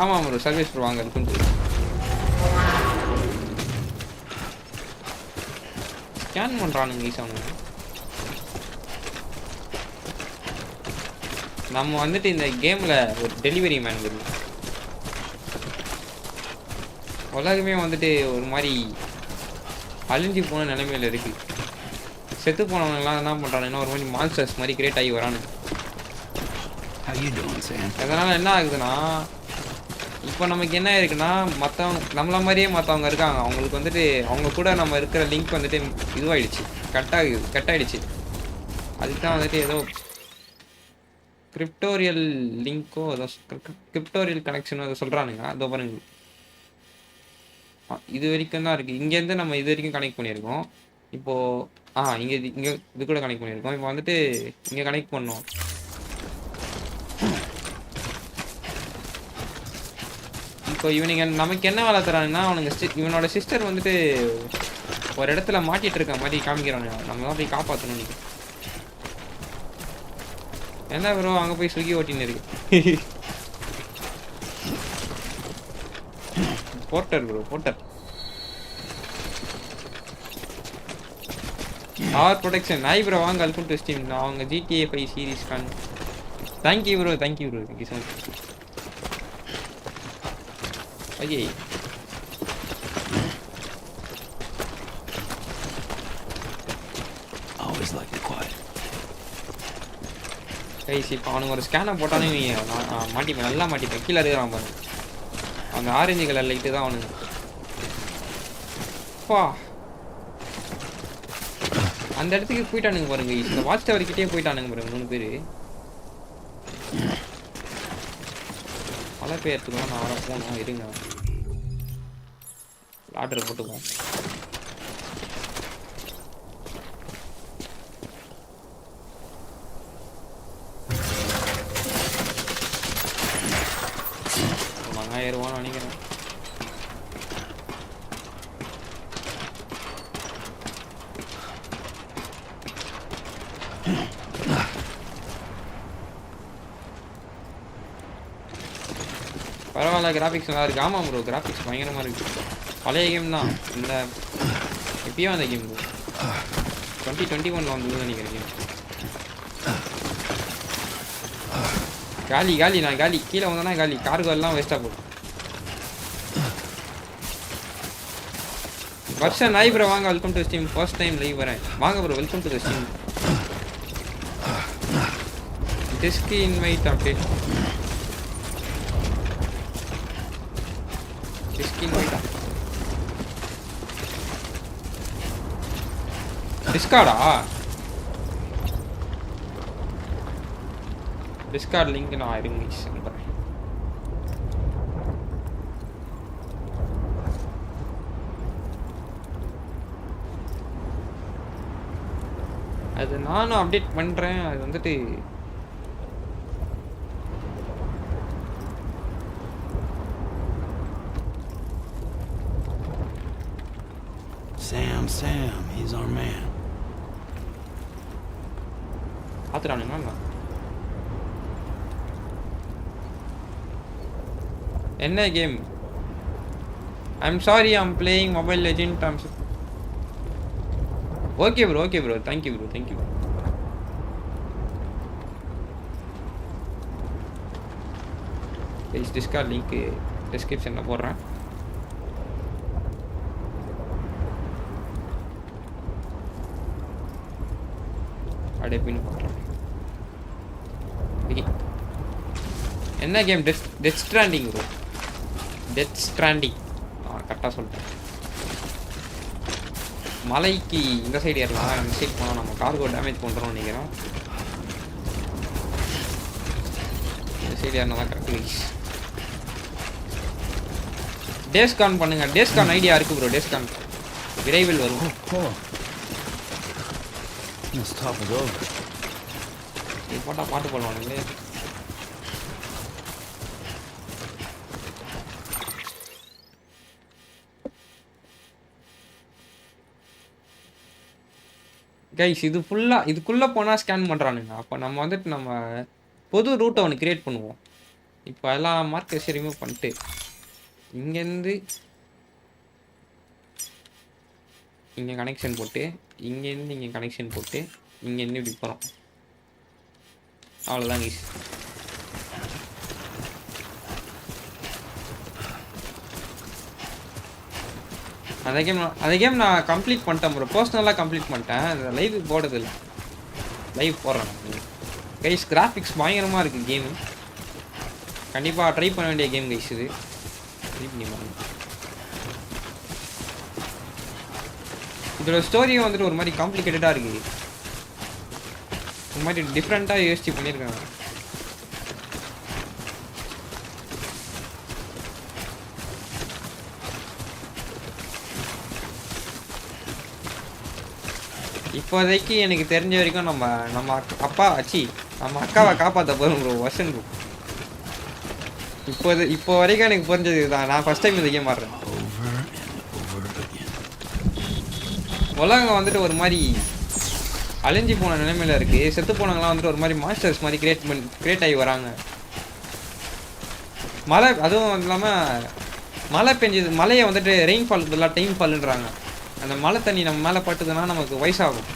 ஆமாம் ப்ரோ, சர்வீஸ் ப்ரோ வாங்க இருக்குன்னு ஸ்கேன் பண்ணுறானுங்க ஈஸானுங்க. நம்ம வந்துட்டு இந்த கேமில் ஒரு டெலிவரி மேன் இருக்கு. உலகமே வந்துட்டு ஒரு மாதிரி அழிஞ்சு போன நிலைமையில் இருக்குது. செத்து போனவங்கலாம் என்ன பண்ணுறானுங்கன்னா ஒரு மாதிரி மான்ஸ்டர்ஸ் மாதிரி கிரியேட் ஆகி வரானு. அதனால் என்ன ஆகுதுன்னா, இப்போ நமக்கு என்ன இருக்குன்னா, மற்றவங்க நம்மள மாதிரியே மற்றவங்க இருக்காங்க. அவங்களுக்கு வந்துட்டு அவங்க கூட நம்ம இருக்கிற லிங்க் வந்துட்டு இதுவாகிடுச்சு, கட் ஆகிடுச்சு. அதுக்கு தான் வந்துட்டு ஏதோ கிரிப்டோரியல் லிங்க்கோ ஏதோ கிரிப்டோரியல் கனெக்ஷனோ அதை சொல்கிறானுங்க. அதோ பாருங்க, இது வரைக்கும் தான் இருக்குது. இங்கேருந்து நம்ம இது வரைக்கும் கனெக்ட் பண்ணியிருக்கோம். இப்போது இங்கே இது கூட கனெக்ட் பண்ணியிருக்கோம். இப்போ வந்துட்டு இங்கே கனெக்ட் பண்ணோம். இப்போ இவனுங்க நமக்கு என்ன வேலை தரானுங்கன்னா, அவனுங்க இவனோட சிஸ்டர் வந்துட்டு ஒரு இடத்துல மாட்டிகிட்டு இருக்க மாதிரி காமிக்கிறானுங்க. நம்ம தான் போய் காப்பாற்றணும். நீங்கள் என்ன ப்ரோ அங்கே போய் ஸ்விக்கி ஓட்டின்னு இருக்கு. Porter bro, porter. ஆர் ப்ரொடெக்ஷன். ஹாய் ப்ரோ வாங்க, வெல்கம் டு ஸ்ட்ரீம். அவங்க GTA 5 சீரீஸ் கான். Thank you bro, thank you bro, thank you so much. ஐயே கைஸ், இப்போ அவனுக்கு ஒரு ஸ்கேனை போட்டானே மாட்டிப்பேன், நல்லா மாட்டிப்பேன். கீழே இருக்கிறான் பாருங்க, அந்த ஆரஞ்சு கலர் லைட்டு தான் அவனுங்க. பா அந்த இடத்துக்கு போயிட்டானுங்க பாருங்க. இந்த வாட்ச் டவர் கிட்டே போயிட்டானுங்க பாருங்க 3 பேர். மழை பெய்யறதுக்குலாம் நான் வர போனோம். இருங்க, ஆர்டர் போட்டுக்குவோம். ஏறுவான்னு நினைக்கிறேன். பரவாயில்ல, கிராஃபிக்ஸ் நல்லா இருக்கு. ஆமாம் ப்ரோ, கிராஃபிக்ஸ் பயங்கரமாக இருக்கு. பழைய கேம் தான். இந்த எப்பயும் அந்த கேம் 2021 வந்ததுன்னு நினைக்கிறேன் கேம். காலி நான் காலி. கீழே வந்தோன்னா காலி. கார்கோ எல்லாம் வேஸ்ட்டாக போடும். வருஷம் நாய் ப்ரோ வாங்க, welcome to stream. First time live வரேன். வாங்க bro, welcome to the stream. Disk invite update. Disk invite. Discard Discard link நான் இருங்க சொல்றேன். அது நானும் அப்டேட் பண்றேன். அது வந்துட்டு Sam, he's our man. பாத்துறானுங்க. என்ன game? I'm sorry, I'm playing Mobile Legend. Okay bro. Thank you bro. Guys, Discord link description la போடுறேன். அடே பின் போடுறேன். என்ன game? Death Stranding bro. Death Stranding. கரெக்டாக சொல்லிட்டேன். மலைக்கு இந்த சைடு ஏறலாம். இந்த சைடு போனால் நம்ம கார்கோ டேமேஜ் பண்ணுறோம்னு நினைக்கிறோம். இந்த சைடு ஏறினா தான் கரெக்ட். டேஸ்கான் பண்ணுங்க. டேஸ்கான் ஐடியா இருக்கு ப்ரோ. டேஸ்கான் விரைவில் வரும். போட்டா பாட்டு போடுவானுங்களே. கைஸ் இது ஃபுல்லாக இதுக்குள்ளே போனால் ஸ்கேன் பண்ணுறானுங்க. அப்போ நம்ம வந்துட்டு நம்ம பொது ரூட்டை ஒன்று க்ரியேட் பண்ணுவோம். இப்போ எல்லாம் மார்க்கெட்ஸ் ரிமூவ் பண்ணிட்டு இங்கேருந்து இங்கே கனெக்ஷன் போட்டு இங்கேருந்து இங்கே கனெக்ஷன் போட்டு இங்கேருந்து இப்படி போகிறோம். அவ்வளோதான் கைஸ். அந்த கேம் நான் கம்ப்ளீட் பண்ணிட்டேன் ப்ரோ. பர்சனலாக கம்ப்ளீட் பண்ணிட்டேன். லைவ் போடுறதில்லை. லைவ் போடுறேன் கைஸ். கிராஃபிக்ஸ் பயங்கரமாக இருக்குது கேமு. கண்டிப்பாக ட்ரை பண்ண வேண்டிய கேம் கைஸ் இது. இதோட ஸ்டோரியும் வந்துட்டு ஒரு மாதிரி காம்ப்ளிகேட்டடாக இருக்குது. ஒரு மாதிரி டிஃப்ரெண்ட்டாக யோசிச்சு பண்ணியிருக்காங்க. இப்போதைக்கு எனக்கு தெரிஞ்ச வரைக்கும் நம்ம அக்காவை காப்பாற்ற போகிறோம் ப்ரோ. வசன் ப்ரோ இப்போ வரைக்கும் எனக்கு புரிஞ்சது தான். நான் ஃபர்ஸ்ட் டைம் இந்த கேம் ஆடுறேன். உலகம் வந்துட்டு ஒரு மாதிரி அழிஞ்சு போன நிலைமையில இருக்கு. செத்து போனவங்களாம் வந்துட்டு ஒரு மாதிரி மாஸ்டர்ஸ் மாதிரி கிரியேட் ஆகி வராங்க. மழை அதுவும் இல்லாமல் மழை பெஞ்சது. மழையை வந்துட்டு ரெயின்ஃபால் இதெல்லாம் டைம் ஃபால்ன்றாங்க. அந்த மழை தண்ணி நம்ம மேலே பட்டுதுன்னா நமக்கு வயசாகும்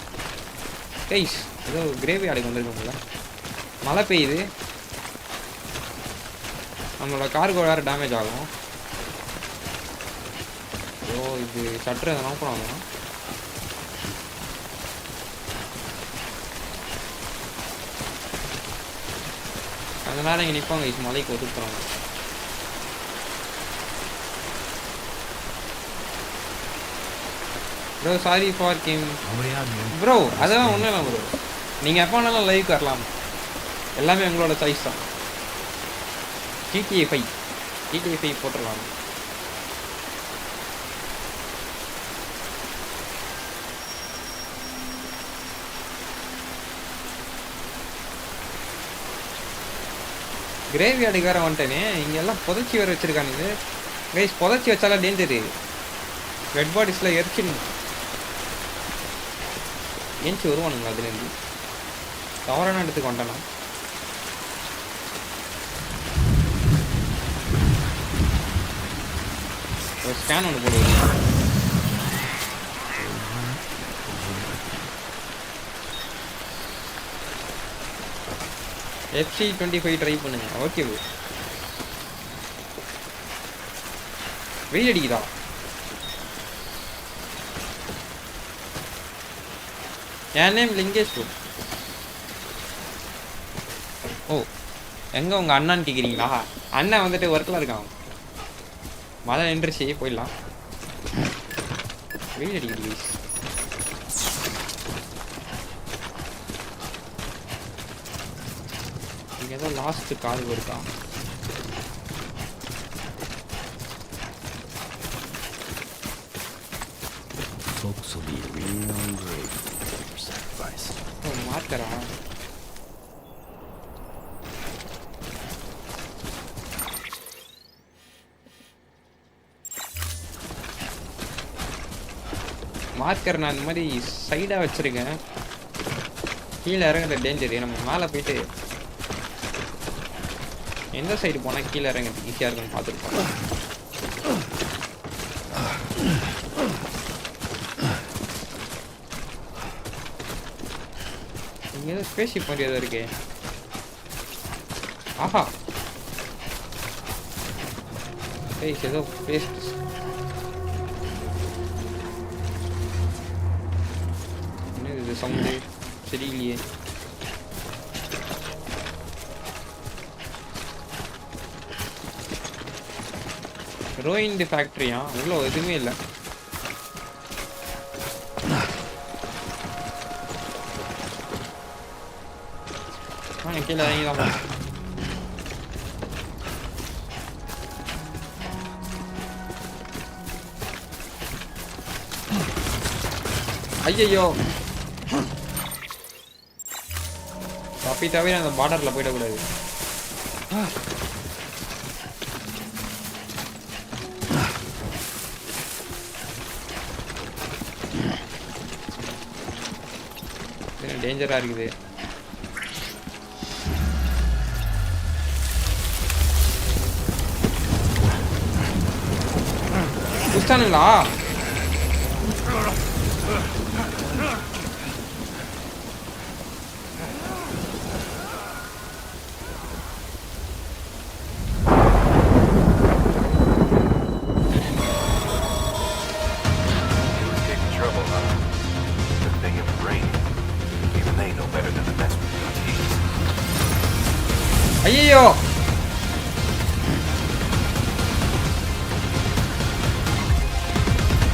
கைஸ். ஏதோ கிரேவி ஆடுக்கு வந்துருக்கோம்ல. மழை பெய்யுது. நம்மளோட கார்கோ வேறு டேமேஜ் ஆகும். ஓ இது சட்ரு எதனா போனாங்க. அதனால இங்கே நிற்பாங்க கைஸ். மலைக்கு ஒதுக்குறாங்க. Bro sorry for game bro. அதெல்லாம் ஒன்றும் இல்லை ப்ரோ. நீங்கள் எப்போ வேணாலும் லைவுக்கு வரலாம். எல்லாமே உங்களோட சாய்ஸ் தான். GTA 5 போட்டுடலாம். கிரேவி ஆடுக்கு வேறு வந்துட்டேனே. இங்கெல்லாம் புதைச்சி வேறு வச்சுருக்கானுங்க கைஸ். புதைச்சி வச்சாலும் டேஞ்சரு. ரெட் பாடிஸில் எரிச்சிடணும். ஏஞ்சி வருவானுங்களா அதுலேருந்து? தவறான இடத்துக்கு வந்துட்டேனா? ஒரு ஸ்கேன் ஒன்று போடுவோம். FC25 ட்ரை பண்ணுங்க. Okay bro. வெயில் அடிக்குதா? என் நேம் லிங்கேஷ் ப்ரோ. ஓ எங்கே உங்கள் அண்ணான்னு கேட்குறீங்களா? அண்ணன் வந்துட்டு ஒர்க்கில் இருக்கான். மழை நின்றுச்சு, போயிடலாம். வெயில் அடிக்குது ப்ளீஸ். இங்கே ஏதோ லாஸ்ட்டு கால் இருக்கா? Folks will be real grateful for your sacrifice. ஓ மார்க்கரா? மார்க்கர் நான் இந்த மாதிரி சைடாக வச்சுருக்கேன். கீழே இறங்குற டேஞ்சரு. நம்ம மேலே போயிட்டு எந்த சைடு போனால் கீழே இறங்குறதுக்கு ஈஸியாக இருக்குன்னு பார்த்துருக்கோம். இங்கே ஏதோ ஸ்பேஸ்ஷிப் மாதிரி ஏதோ இருக்கே. ஆஹா ஸ்பேஸ் ஏதோ ஸ்பேஸ். என்ன இது சவுண்டு சரியில்லையே. ரோயின்டு ஃபேக்ட்ரியா? அவ்வளோ எதுவுமே இல்லை. கீழே இறங்கிடலாம். ஐயோ தப்பிட்டாவே அந்த பார்டரில் போயிடக்கூடாது. டேஞ்சராக இருக்குது. குஸ்தானுங்களா? ஐயோ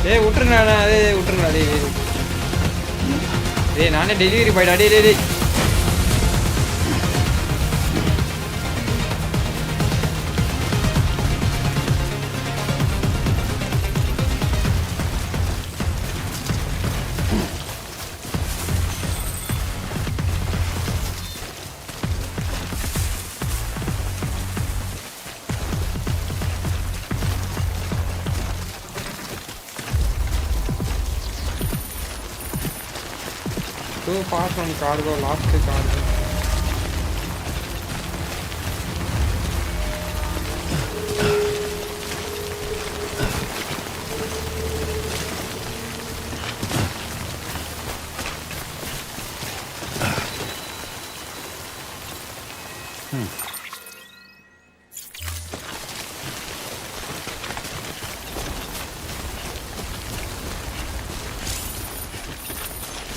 டேய் விட்டுருங்கண்ணா. அதே விட்டுருங்கண்ணா. டேய் நானே டெலிவரி பாய்டா. டேய் too far from cargo, lost the cargo.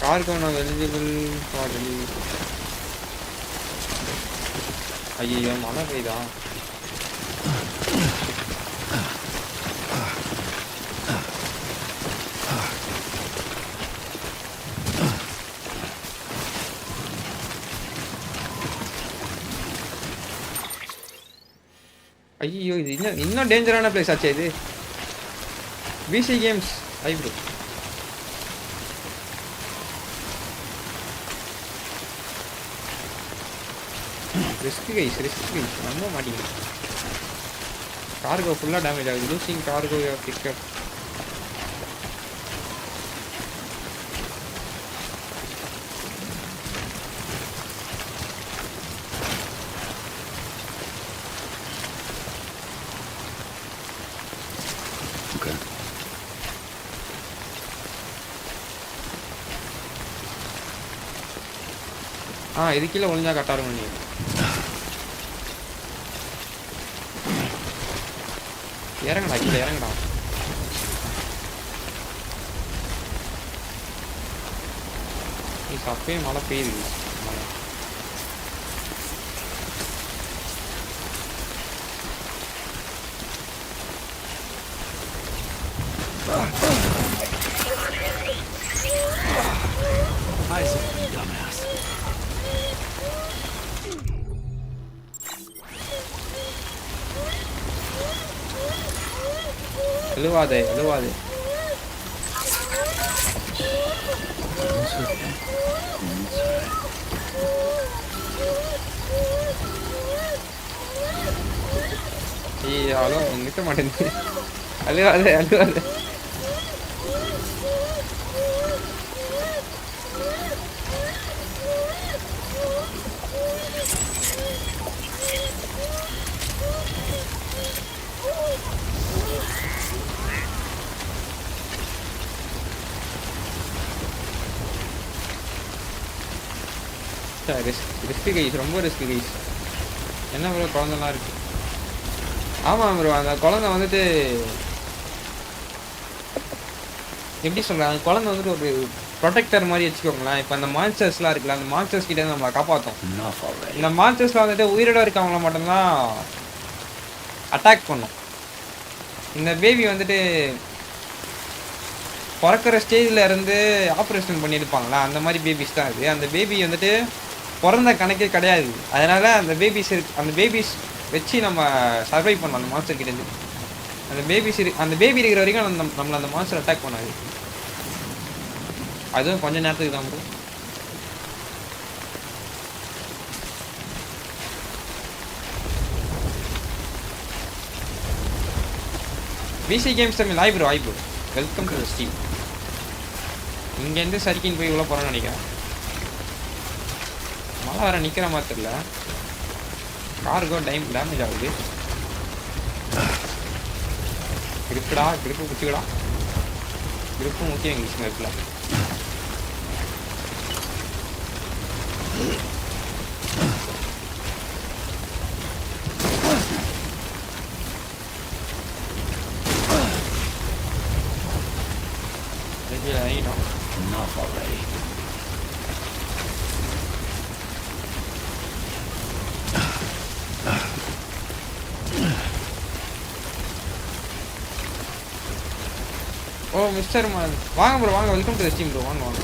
Cargo not eligible for delivery. ஐயோ மழை பெய்தா? ஐயோ இது இன்னும் டேஞ்சரான பிளேஸ் ஆச்சே இது. பிசி கேம்ஸ் ஐப்ரோ. ரிஸ்க் கைஸ் நம்ப மாட்டீங்க. கார்கோ ஃபுல்லாக டேமேஜ் ஆகுது. Losing cargo pickup. இது கீழே ஒழுங்கா கரெக்டாக இருக்கும். நீ இறங்கடா, கீழே இறங்கடா. நீ அப்பயே மழை பெய்யுது. Isaac, you dumbass. அழுவாதே அழுவாதே. ஏய் அழு நிற்க மாட்டேங்குது. அழுவாதே அழுவாதே. ரிஸ்க்கு கைஸ், ரொம்ப ரிஸ்க்கு கைஸ். என்ன ப்ரோ குழந்தைலாம் இருக்கு? ஆமாம் ப்ரோ, அந்த குழந்தை வந்துட்டு எப்படி சொல்கிறேன், அந்த குழந்தை வந்துட்டு ஒரு ப்ரொடெக்டர் மாதிரி வச்சுக்கோங்களேன். இப்போ அந்த மான்ஸ்டர்ஸ்லாம் இருக்குல்ல, அந்த மான்ஸ்டர்ஸ் கிட்டே நம்மளை காப்பாற்றும். இந்த மான்ஸ்டர்ஸ்லாம் வந்துட்டு உயிரோட இருக்கவங்கள மட்டும்தான் அட்டாக் பண்ணும். இந்த பேபி வந்துட்டு பிறக்கிற ஸ்டேஜில் இருந்து ஆப்ரேஷன் பண்ணியிருப்பாங்களா, அந்த மாதிரி பேபிஸ் தான் அது. அந்த பேபி வந்துட்டு பிறந்த கணக்கே கிடையாது. அதனால் அந்த பேபிஸ் வச்சு நம்ம சர்வை பண்ணலாம் அந்த மான்ஸ்டர் கிட்டேருந்து. அந்த பேபி இருக்கிற வரைக்கும் நம்மளை அந்த மான்ஸ்டர் அட்டாக் பண்ணாது. அதுவும் கொஞ்சம் நேரத்துக்கு தான் ப்ரோ. பிசி கேம்ஸ் தமிழ் ஆய் ப்ரோ, ஆய் ப்ரோ, வெல்கம் டு ஸ்டீம். இங்கேருந்து சரிக்கின்னு போய் இவ்வளோ போகிறோன்னு நினைக்கிறேன். மழை வர நிற்கிற மாதிரி தெரியல. காருக்கும் டேமேஜ் ஆகுது. கிரிப்புடா, கிரிப்பு குச்சிக்கடா. கிரிப்பும் முக்கியம் இங்கிலீஷ் மேப்பில். Enough already. ஓ மிஸ்டர் வாங்க ப்ரோ, வாங்க, வெல்கம் டு ஸ்டீம் ப்ரோ, வாங்க வாங்க.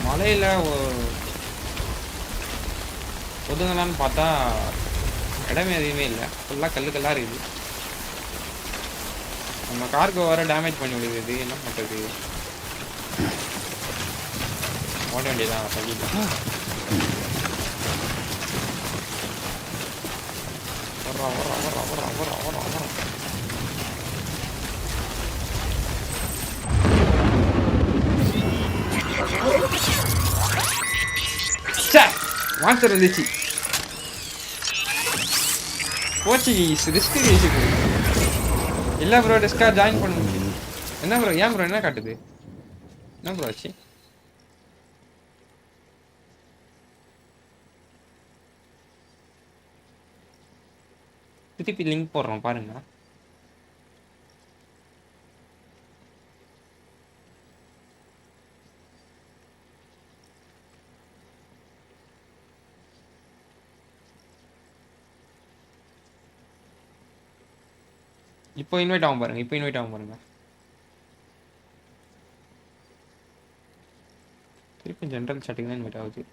மலையில் ஒதுங்கலான்னு பார்த்தா இடமே எதுவுமே இல்லை, ஃபுல்லாக கல்லுக்கெல்லாம் இருக்குது. நம்ம கார்கோ வர டேமேஜ் பண்ணி விடுது. என்ன பண்ணுறது, ஓட வேண்டியதான் சொல்லிட்டேன். மாஸ்டர் வந்துச்சு. போச்சு ரிஸ்க் இல்லை ப்ரோ, டிஸ்கா ஜாயின் பண்ண முடியும். என்ன ப்ரோ, ஏன் ப்ரோ, என்ன காட்டுது, என்ன ப்ரோ ஆச்சு? திருப்பி லிங்க் போடுறோம் பாருங்க. இப்போ இன்வைட் ஆகும் பாருங்க, இப்போ இன்வைட் ஆகும் பாருங்க. திருப்பி ஜென்ரல் சாட்டிங் தான் இன்வைட் ஆகுது.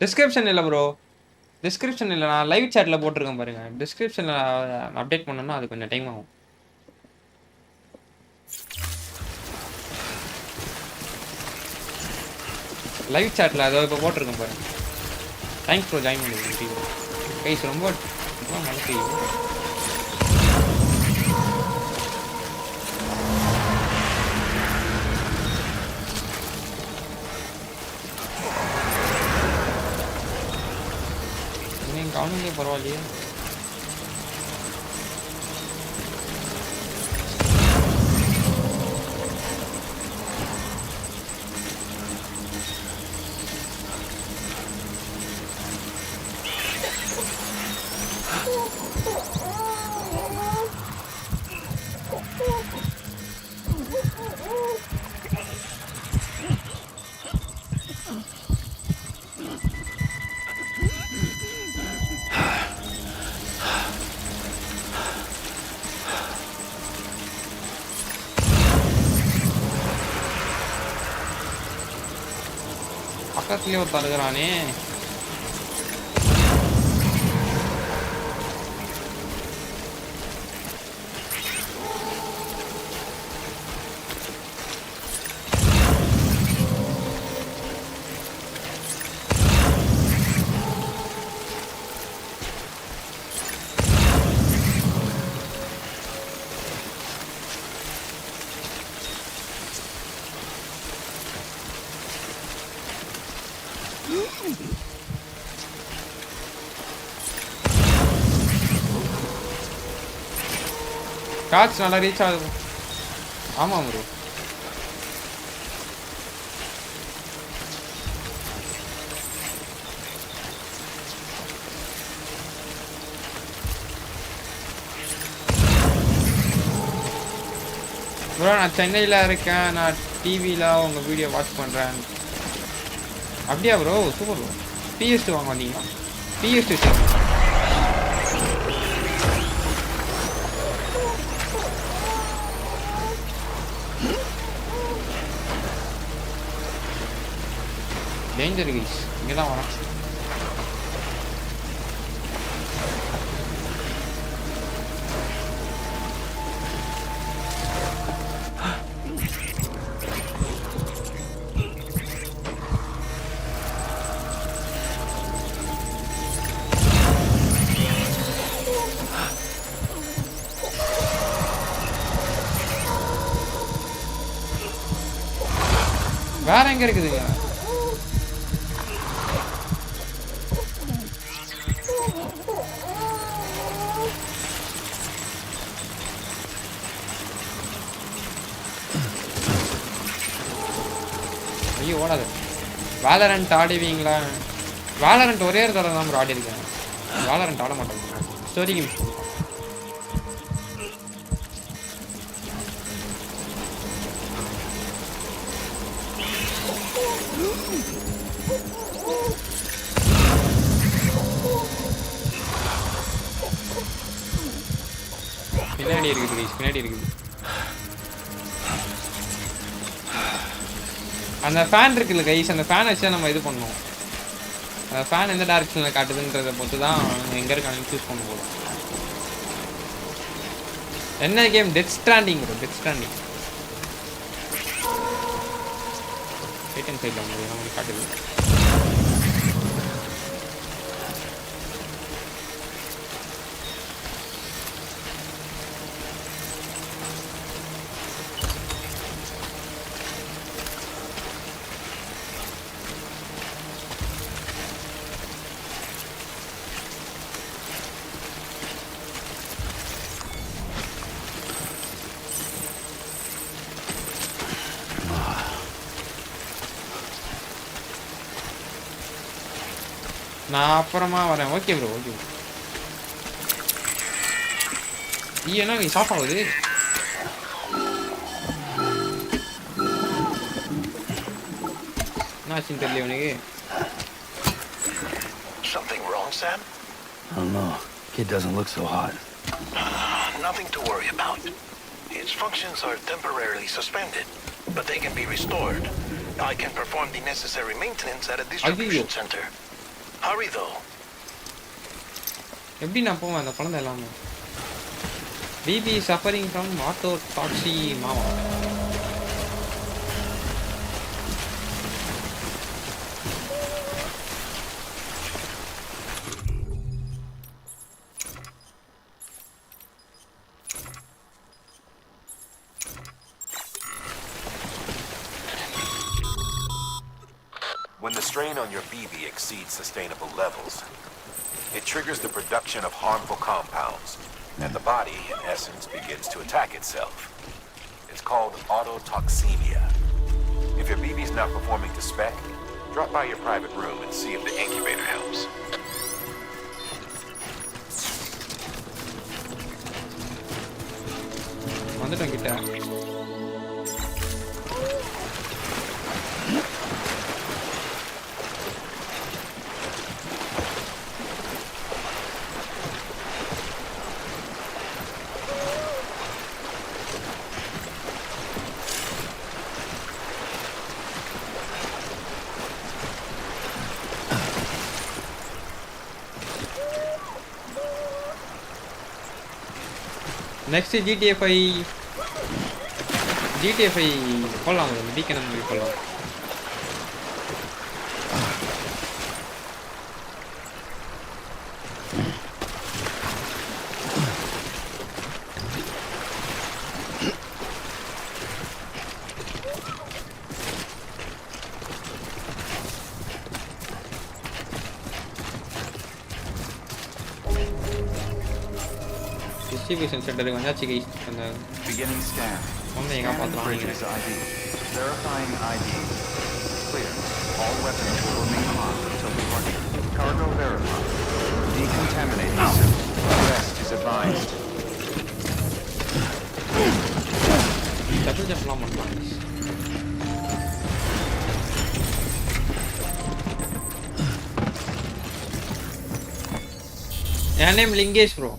டிஸ்கிரிப்ஷன் இல்லை ப்ரோ, டிஸ்கிரிப்ஷன் இல்லை, நான் லைவ் சேட்டில் போட்டிருக்கேன் பாருங்கள். டிஸ்கிரிப்ஷனில் அப்டேட் பண்ணணும்னா அது கொஞ்சம் டைம் ஆகும். லைவ் சேட்டில் அதை இப்போ போட்டிருக்கேன் பாருங்கள். தேங்க்ஸ் ப்ரோ, ஜாயின் பண்ணிடுங்க கைஸ். ரொம்ப மழை பெய்யும். அவனுங்களே பரவாயில்லையே. பக்கத்துலயே ஒரு தருகிறானே. ஷார்ட்ஸ் நல்லா ரீச் ஆகுது. ஆமாம் ப்ரோ. ப்ரோ நான் சென்னையில் இருக்கேன், நான் டிவியில் உங்கள் வீடியோ வாட்ச் பண்ணுறேன். அப்படியா ப்ரோ? Super bro. PS2 வாங்க வந்தீங்களா? PS2 sir. டேஞ்சர் கைஸ், இங்கே தான் வரோம். வேற எங்க இருக்குதுங்க? ஐயோ ஓடாது. வேலரண்ட் ஆடுவீங்களா? வேலரண்ட் ஒரே ஒரு தடவை தான் ப்ரோ ஆடி இருக்கேன். வேலரண்ட் ஆட மாட்டேன். Story game. பின்னாடி இருக்குது கைஸ், பின்னாடி இருக்குது. அந்த ஃபேன் இருக்குல்ல கைஸ், அந்த ஃபேன் வச்சு நம்ம இது பண்ணணும். அந்த ஃபேன் எந்த டைரக்ஷனில் காட்டுதுன்றதை பொறுத்து தான் எங்கே இருக்கான்னு சூஸ் பண்ண போதும். என்ன கேம்? Death Stranding bro, Death Stranding. Right hand சைடில் உங்களுக்கு காட்டுது. நான் அப்புறமா வரேன். Okay bro, okay bro. என்ன நீ சாஃப் ஆகுது? என்னாச்சுன்னு தெரியல உனக்கு. Something wrong, Sam? I don't know. Kid doesn't look so hot. Nothing to worry about. Its functions are temporarily suspended, but they can be restored. I can perform the necessary maintenance at a distribution center. Hurry though. எப்படி நான் போவேன் அந்த குழந்தை எல்லாமே? BP suffering from ஆட்டோடாக்சி மாமா. When the strain on your BB exceeds sustainable levels, It triggers the production of harmful compounds, and the body, in essence, begins to attack itself. It's called autotoxemia. If your BB's not performing to spec, drop by your private room and see if the incubator helps. வந்துட்டோம் கிட்ட. Next GTA 5 போடலாம் ஒரு weekend movie போடலாம். Distribution center வந்தாச்சு guys. அந்த beginning scan. Scanning bridges ID. Verifying ID. Clear. All weapons will remain locked until departure. Cargo verified. Decontaminating soon. Rest is advised. Double jump லாம் பண்ணலாம். என் name Lingesh bro.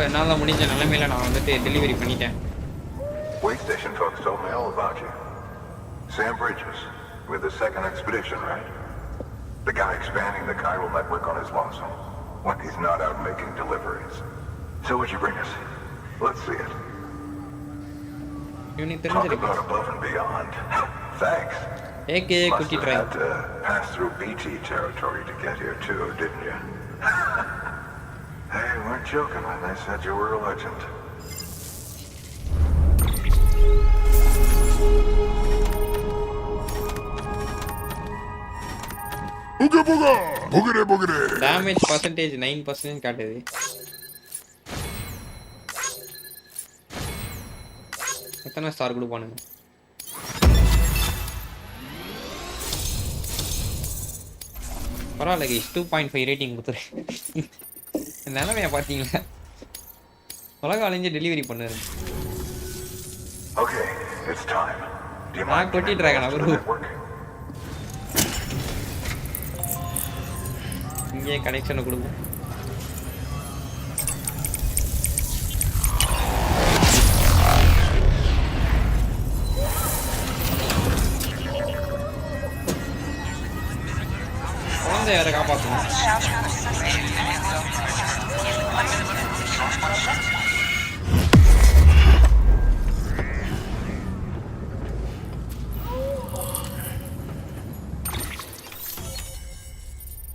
என்னால முடிஞ்ச நிலைமையில நான் வந்துட்டு டெலிவரி பண்ணிட்டேன். Wait station folks told me all about you. Sam Bridges, with the second expedition, right? The guy expanding the chiral network on his lonesome when he's not out making deliveries. So what'd you bring us? Let's see it. Talk about above and beyond. Thanks. AKA Cookie Train. Must have had to pass through BT territory to get here too, didn't you? They weren't joking when they said you were a legend. Booga booga! Boogere boogere! Damage percentage 9% காட்டுது. எத்தனை star கொடுப்பானுங்க? பரவாயில்ல guys 2.5 rating கொடுத்துரு. நிலைமைய பாத்தீங்களா? உலக அலைஞ்சு delivery பண்ணாரு. Okay, it's time. நான் கொட்டி டிராகன் அவரு. இங்கே கனெக்ஷன் கொடுங்க. குழந்தை யாரை காப்பாற்றணும்?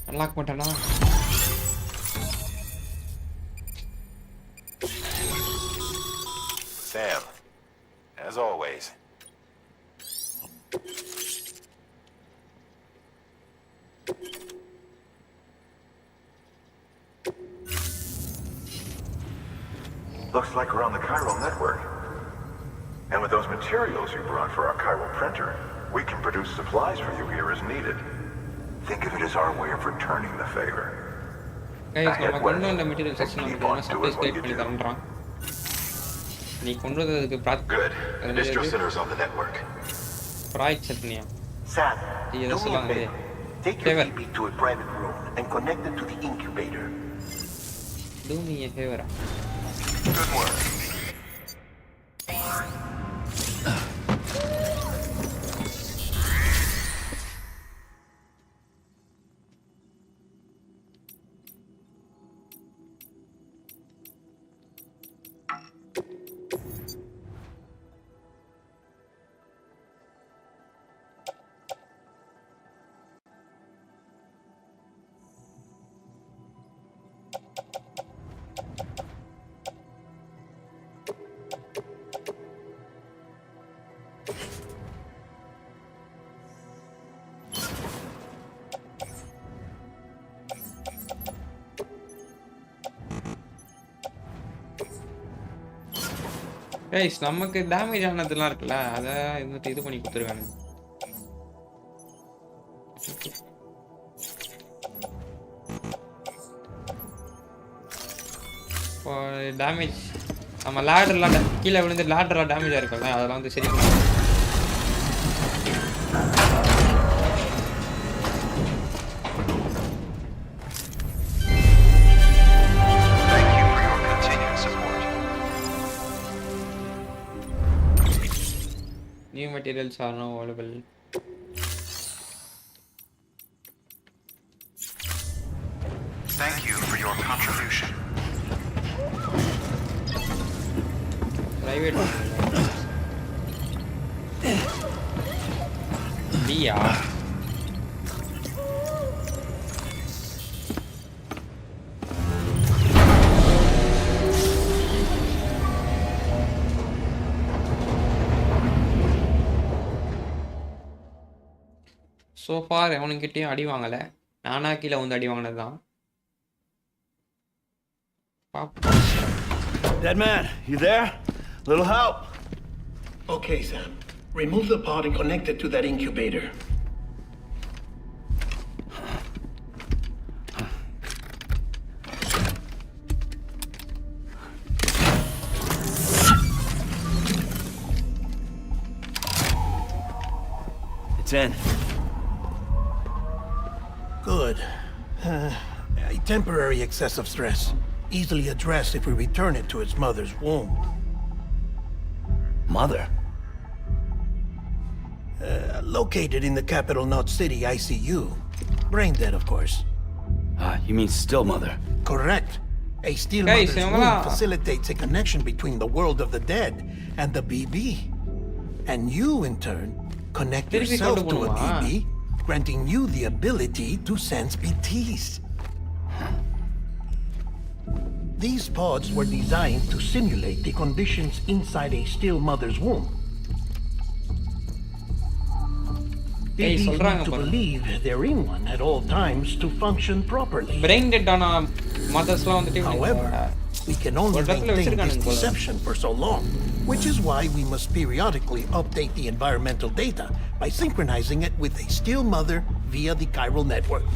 அன்லாக் பண்ணிட்டேனா? Sam, as always. Looks like we're on the chiral network. And with those materials you brought for our chiral printer, we can produce supplies for you here as needed. Think of it as our way of returning the favor. Guys, நம்ம கொண்டு வந்த material section நமக்கு supplies create பண்ணி தரேன்றான். நீ கொண்டு வந்ததுக்கு Good. The distro center's on the network. பிராய்ட் சட்னியா? Sam, do me a favor. Take your BB to a private room and connect it to the incubator. Do me a favor. Good work. Guys நமக்கு damage ஆனதெல்லாம் இருக்குல்ல அத இது பண்ணி கொடுத்துருக்காங்க. Damage நம்ம லேடர்லாம் கீழே விழுந்து லேடர்லாம் டேமேஜ் ஆயிருக்கும்ல அதெல்லாம் வந்து சரி பண்ணலாம். New materials are now available. Thank you for your contribution. Private Bia. So far எவனுக்கிட்டையும் அடி வாங்கல. நானா கீழே வந்து அடி வாங்கினது தான். Dead man, you there? Little help. Okay, Sam. Remove the pod and connect it to that incubator. It's in. Good. A temporary excessive stress. Easily addressed if we return it to its mother's womb. Mother? Located in the capital Knot City ICU. Brain dead, of course. You mean still mother? Correct. A still mother's womb facilitates a connection between the world of the dead and the BB. And you, in turn, connect yourself to a BB, granting you the ability to sense BTs. These pods were designed to simulate the conditions inside a still mother's womb. BBs need to believe they're in one at all times to function properly. However, we can only maintain this deception for so long, which is why we must periodically update the environmental data by synchronizing it with a still mother via the chiral network.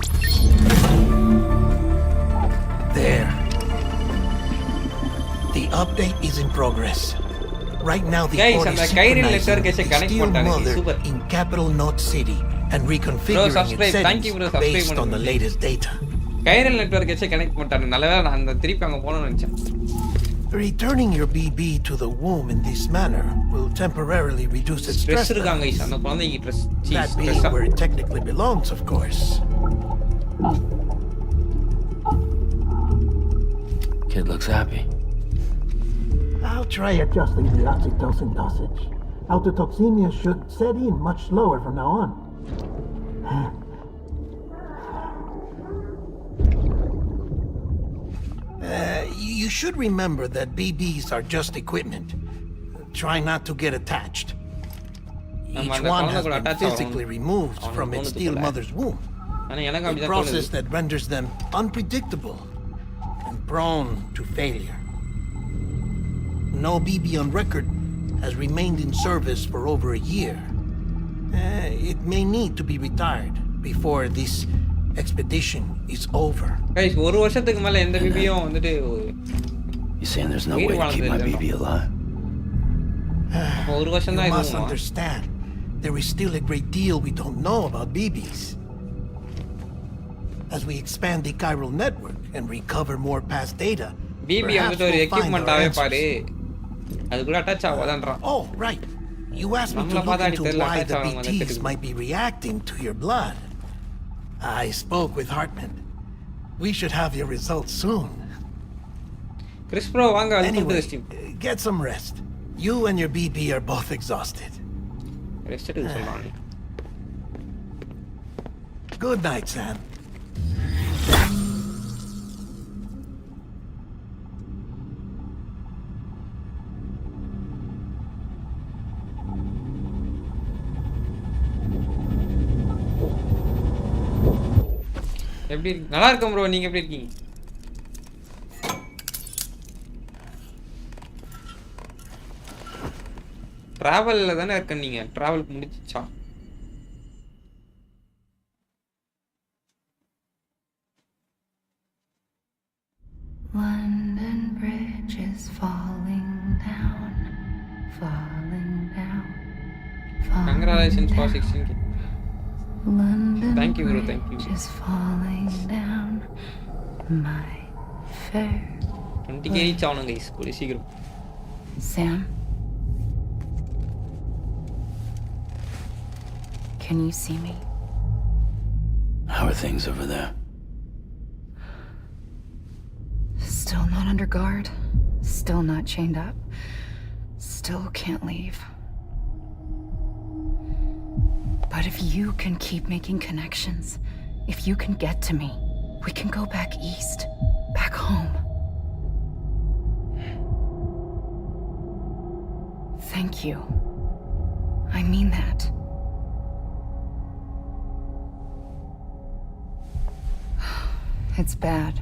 There. The update is in progress. Right now, the pod is synchronizing the still mother in capital Knot City and reconfiguring its settings based on the latest data. Chiral network connect பண்ணிட்டாங்க. நல்லவேளை நான் அந்த திருப்பி அங்க போணும்னு நினைச்சேன். Returning your BB to the womb in this manner will temporarily reduce its stress. That being where it technically belongs, of course. Kid looks happy. I'll try adjusting the oxytocin dosage. Autotoxemia should set in much slower from now on. You should remember that BBs are just equipment. Try not to get attached. Each one has been physically removed from its still mother's womb. A process that renders them unpredictable and prone to failure. No BB on record has remained in service for over a year. It may need to be retired before this expedition is over. Guys, ஒரு வருஷத்துக்கு மேல எந்த பிபியும் வந்துட்டு You saying there's no way to keep my BB alive? ஒரு வருஷம் தான் You must இதுவும் understand, there is still a great deal we don't know about BBs. As we expand the chiral network and recover more past data, BB வந்துட்டு ஒரு எக்யூப்மென்ட்டாவே பாரு அதுக்குள்ள attach ஆகாதன்றான். Oh, right. You asked me to look into why the BTs might be reacting to your blood. I spoke with Hartman. We should have your results soon. Chris Pro, வாங்க anyway, get some rest. You and your BB are both exhausted. Rest எடுக்க சொல்றாங்க. Good night, Sam. எப்படி நல்லா இருக்கேன் bro, நீங்க எப்படி இருக்கீங்க? டிராவல்ல தானே இருக்க நீங்க travel முடிச்சிச்சா London Bridge is falling down, falling down, falling Congratulations for down. 16k. London Thank you, bro. Thank you. Bridge is falling down, my fair 20k reach ஆகணும் guys கூடி சீக்கிரம். Sam, can you see me? How are things over there? Still not under guard, still not chained up, still can't leave. But if you can keep making connections, if you can get to me, we can go back east, back home. Thank you. I mean that. It's bad.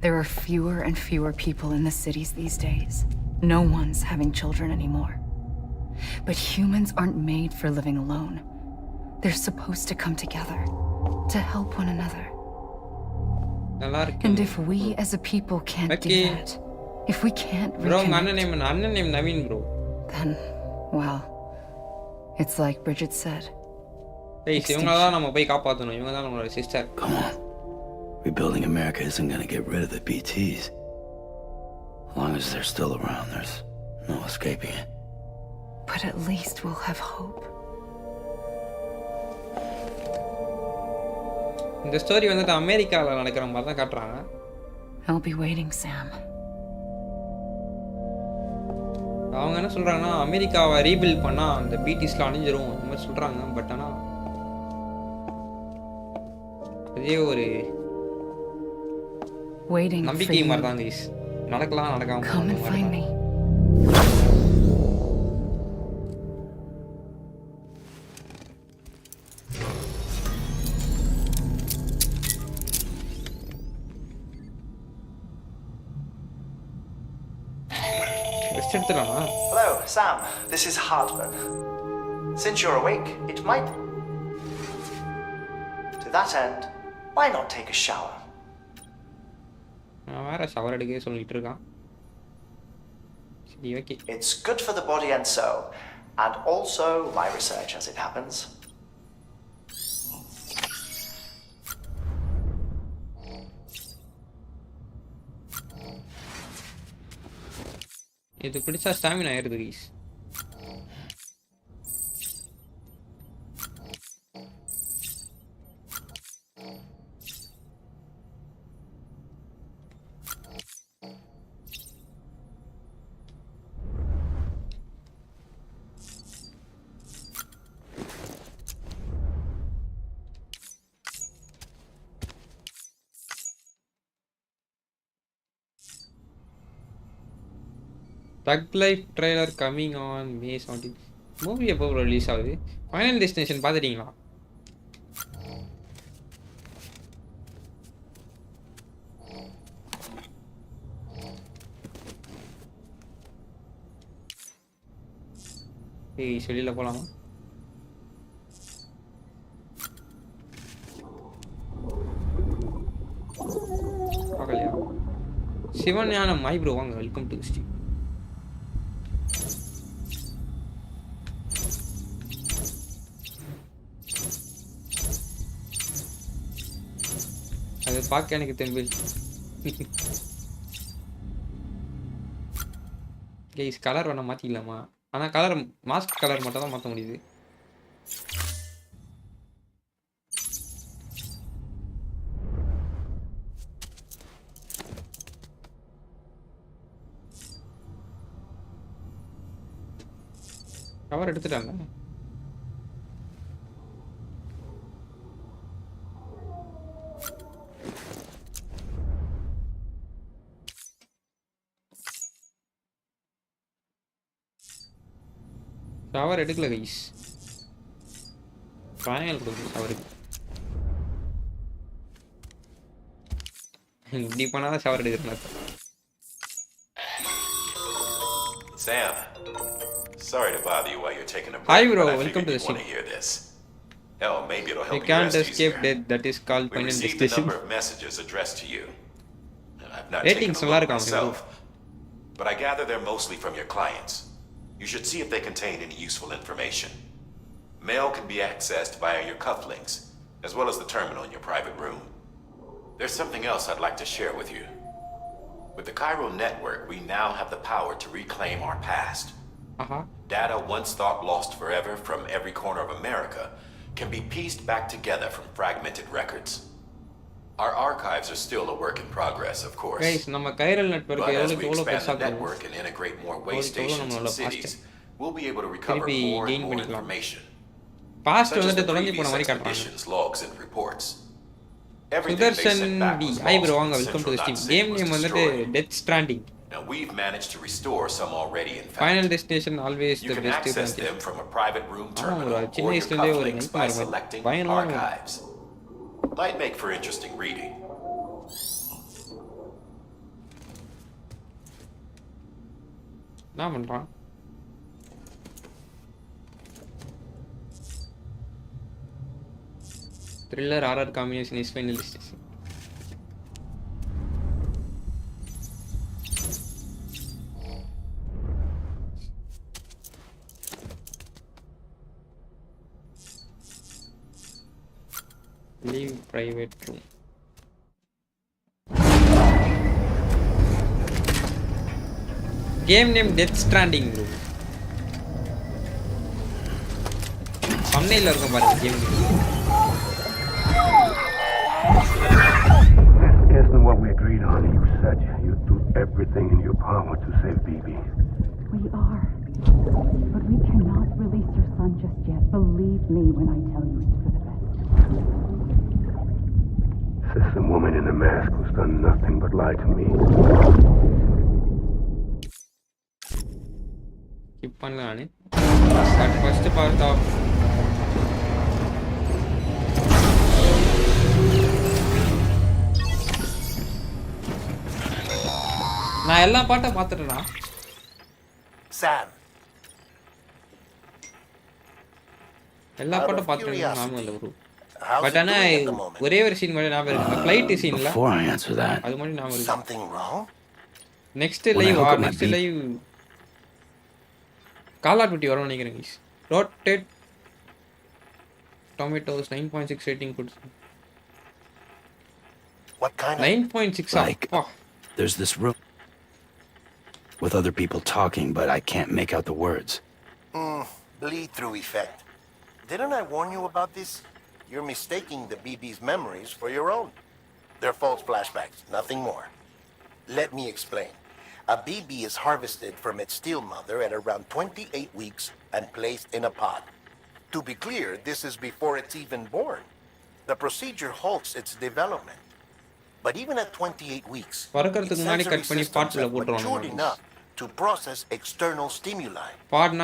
There are fewer and fewer people in the cities these days. No one's having children anymore. But humans aren't made for living alone. They're supposed to come together, to help one another. And if we as a people can't do that, if we can't reconnect, அண்ணன் name Naveen bro. then, well, it's like Bridget said. ஏய் இவங்க தான் நம்ம போய் காப்பாத்தணும். இவங்க தான் நம்மளோட sister. Come on. Rebuilding America isn't going to get rid of the BTs. As long as they're still around, there's no escaping it. But at least we'll have hope. இந்த ஸ்டோரி வந்துட்டு அமெரிக்கால நடக்கிற மாதிரி தான் காட்டுறாங்க. I'll be waiting, Sam. அவங்க என்ன சொல்றாங்கன்னா அமெரிக்காவை ரீபில்ட் பண்ணா அந்த பிடிஸ்ல அழிஞ்சிரும் அந்த மாதிரி சொல்றாங்க. பட் ஆனா அதே ஒரு நம்பிக்கை மாதிரி தான் கைஸ். நடக்கலாம் நடக்காம Come and find me. Hello, Sam. This is Hardman. Since you're awake, it might... To that end, why not take a shower? It's good for the body and soul, and also my research as it happens. இது பிடிச்சா stamina ஆயிருது guys. Thug Life trailer coming on May 17. Movie எப்போ release ஆகுது? Final Destination பார்த்துட்டீங்களா? ஏய் வெளியில போலாமா? பார்க்கலையா? சிவன் ஞானம் மை ப்ரோ வாங்க, வெல்கம் டு ஸ்ட்ரீம். அது பார்க்க எனக்கு தெம்பு. கைஸ் கலர் வேணா மாற்றிக்கலாமா? ஆனால் கலர் மாஸ்க் கலர் மட்டும் தான் மாற்ற முடியுது. கவர் எடுத்துட்டாங்க. ஷவர் எடுக்கல கைஸ். ட்ரையல் கொடுக்கும் ஷவருக்கு. இப்படி பண்ணாதான் ஷவர் எடுக்கிறேன். Sam, Sorry to bother you while you're taking a break. Hi bro, but I welcome figured to the you'd want stream. to hear this. Hell, maybe it'll help You you can't rest escape easier. death, that is called We final received a destination. number of messages addressed to you. I've not Ratings taken a look bro. myself, but I gather they're mostly from your clients. You should see if they contain any useful information. Mail can be accessed via your cufflinks, as well as the terminal in your private room. There's something else I'd like to share with you. With the Cairo network, we now have the power to reclaim our past. Data once thought lost forever from every corner of America can be pieced back together from fragmented records. Our archives are still a work in progress, of course. Guys, நம்ம chiral network But as எவ்வளவு we எவ்வளவு expand பெருசா the network and integrate more way stations and cities, we'll be able to recover more and more information. Past Such as வந்துட்டு the தொலைஞ்சு போன previous மாதிரி காட்டுறாங்க. expeditions, logs, and reports. Everything they Sudarshan sent back D was hi lost bro when வாங்க the welcome to central the stream. dot game was name வந்துட்டு destroyed. Death Stranding. Now we've managed to restore some already, in fact. Final destination always You the can best access branch. them from a private room terminal bro, சின்ன or your வயசுல இருந்தே ஒரு cufflinks night by Meir selecting பயங்கரமா archives. Might make for interesting reading. என்ன பண்றான்? Thriller horror combination is final destination. Leave private room. Game name Death Stranding bro. Thumbnail la irukum paru game name. Isn't what we agreed on. You said you'd do everything in your power to save BB. We are. But we cannot release your son just yet. Believe me when I tell you it's for the best. System woman in a mask who's done nothing but lie to me. Keep பண்ணலானே. Start first part of நான் எல்லா பாட்டும் பார்த்துட்டேனா? Sam. எல்லா பாட்டும் பார்த்துட்டேன் நானும் இல்ல bro. But ஆனா ஒரே ஒரு சீன் மட்டும் ஞாபகம் இருக்கு. ஃளைட் சீன்ல. Before I answer that, அது மட்டும் ஞாபகம் இருக்கு. Something wrong? Next live call of duty வரும் நினைக்கிறேன் guys. Rotten Tomatoes 9.6 rating கொடுத்து. What kind of 9.6 like, there's this room with other people talking, but I can't make out the words. Bleed-through effect. Didn't I warn you about this? You're mistaking the BB's memories for your own. They're false flashbacks, nothing more. Let me explain. A BB is harvested from its steel mother at around 28 weeks and placed in a pod. To be clear, this is before it's even born. The procedure halts its development. But even at 28 weeks, its sensory systems have matured enough to process external stimuli. It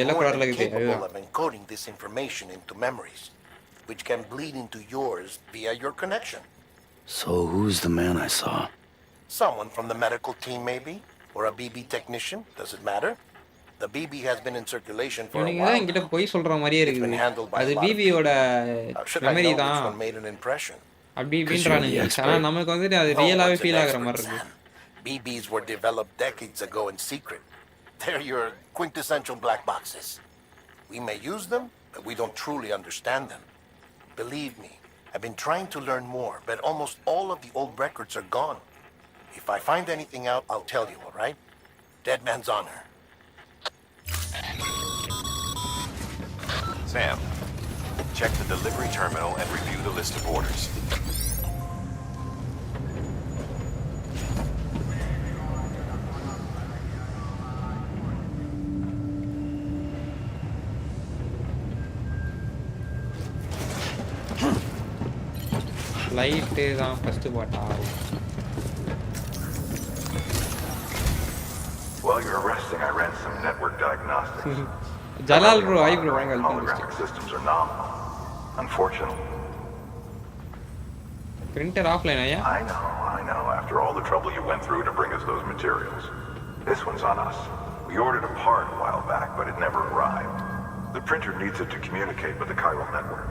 is more than capable of encoding this information into memories, which can bleed into yours via your connection. So who's the man I saw? Someone from the medical team, maybe? Or a BB technician? Does it matter? The BB has been in circulation for a நீங்க while. என்கிட்ட போய் சொல்ற மாதிரியே It's been இருக்கு. handled by அது a lot of பிபியோட people. Should I know memory which தான். one made an impression? அப்படி இப்படின்றானுங்க. ஆனா நமக்கு வந்துட்டு அது ரியலாவே ஃபீல் ஆகுற மாதிரி இருக்கு. BBs were developed decades ago in secret. They're your quintessential black boxes. We may use them, but we don't truly understand them. Believe me, I've been trying to learn more, but almost all of the old records are gone. If I find anything out, I'll tell you, all right? Dead man's honor. Sam, check the delivery terminal and review the list of orders. Light தான் first பாட்டா. While you're resting, I ran some network diagnostics. Jalal bro, hi bro, welcome. Holographic systems are nominal. Unfortunately. Printer offline, yeah? I know. After all the trouble you went through to bring us those materials. This one's on us. We ordered a part a while back, but it never arrived. The printer needs it to communicate with the chiral network.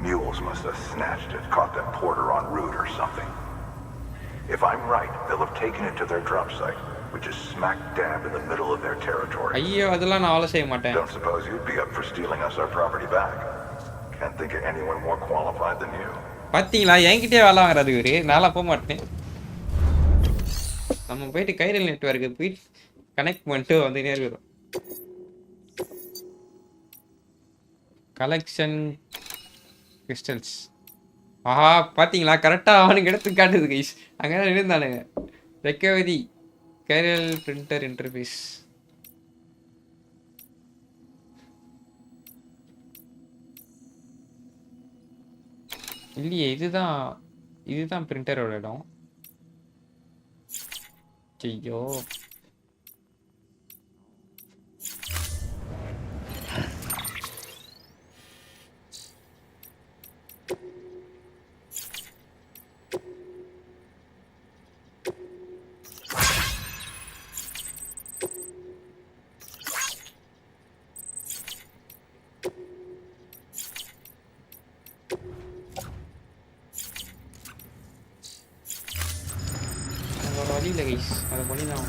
Mules must have snatched it, caught that porter en route or something. If I'm right, they'll have taken it to their drop site, which is smack dab in the middle of their territory. ஐயோ அதெல்லாம் நான் அவ்வளவு செய்ய மாட்டேன். Don't suppose you'd be up for stealing us our property back? Can't think of anyone more qualified than you. பாத்தீங்களா என்கிட்டயே வேலை வாங்குறது இவரு. நான்லாம் போக மாட்டேன். நம்ம போயிட்டு கைரல் நெட்வொர்க்கு போய் கனெக்ட் பண்ணிட்டு வந்துட்டே இருக்கிறோம். Collection crystals. ஆஹா பாத்தீங்களா கரெக்டா அவனுக்கு எடுத்து காட்டுது கைஸ். அங்கே இருந்தானுங்க. Recovery chiral printer interface. இல்லையே இதுதான் பிரிண்டரோட இடம். ஐயோ வழியில் கைஸ் அதை பண்ணி தான்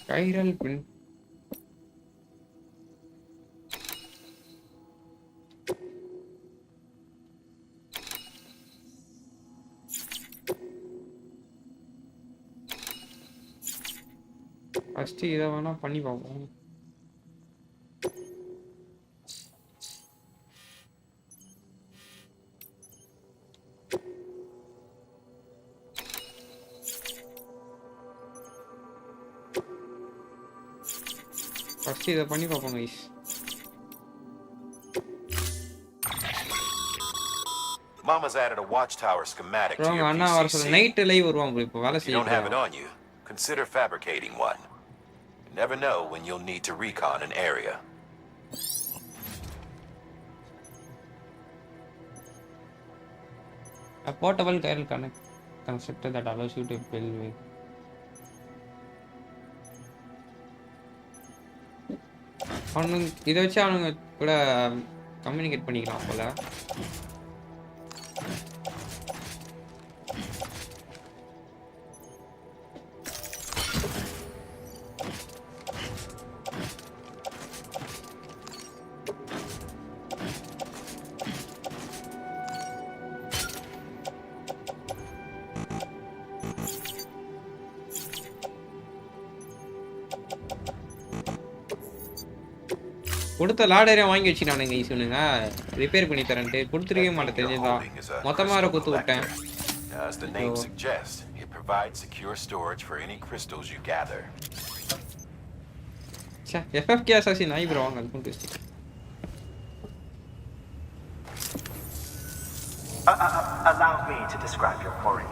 கைரல் பின் ஃபஸ்ட்டு இதை வேணால் பண்ணி பார்ப்போம். ஃபஸ்ட்டு இதை பண்ணி பார்ப்போம் guys. Mama's added a watchtower schematic to your அண்ணா வர சொல்ல நைட் லைவ் வருவாங்க ப்ரோ. இப்போ வேலை If you don't have it செய்ய on you, consider fabricating one. You never know when you'll need to recon an area. A portable chiral constructor that allows you to build with அவனுங்க இதை வச்சு அவனுங்க கூட communicate பண்ணிக்கலாம் போல. கொடுத்த லாடரையும் வாங்கி வச்சு நானுங்க ஈஸுனுங்க ரிப்பேர் பண்ணி தரேன்ட்டு கொடுத்துருக்கவே மாட்டேன். தெரிஞ்சதா மொத்தமாக வர கொடுத்து விட்டேன். As the name suggests, it provides secure storage for any crystals you gather. ச்சே FFK அசாசின் நாய் ப்ரோ வாங்க அதுக்கும் test. Allow me to describe your quarry.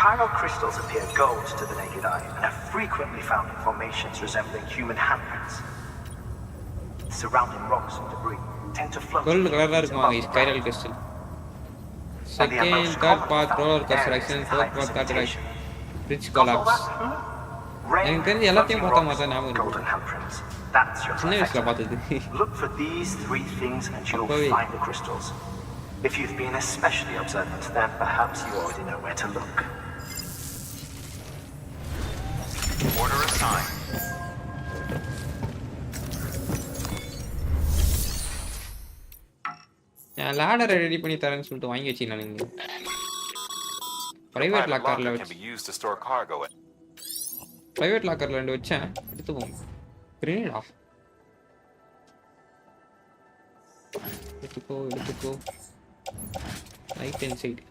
Chiral crystals appear gold to the naked eye and are frequently found in formations resembling human handprints. Surrounding rocks and debris tend to float. Gold color இருக்குமா guys chiral crystal. Second, third path roller coaster action, fourth path third right. Bridge collapse. எனக்கு தெரிஞ்சு எல்லாத்தையும் பார்த்த மாதிரி தான் ஞாபகம் இருக்கு. சின்ன வயசுல பார்த்தது. Look for these three things and you'll find the crystals. If you've been especially observant, then perhaps you already know where to look. Order assigned. லாடரை ரெடி பண்ணி தரேன்னு சொல்லிட்டு வாங்கி வச்சு நானுங்க பிரைவேட் லாக்கர்ல வச்சு பிரைவேட் லாக்கர்ல ரெண்டு வச்சேன் எடுத்துப்போம். கிரேனேடா எடுத்துக்கோ ரைட் ஹேண்ட் சைடு.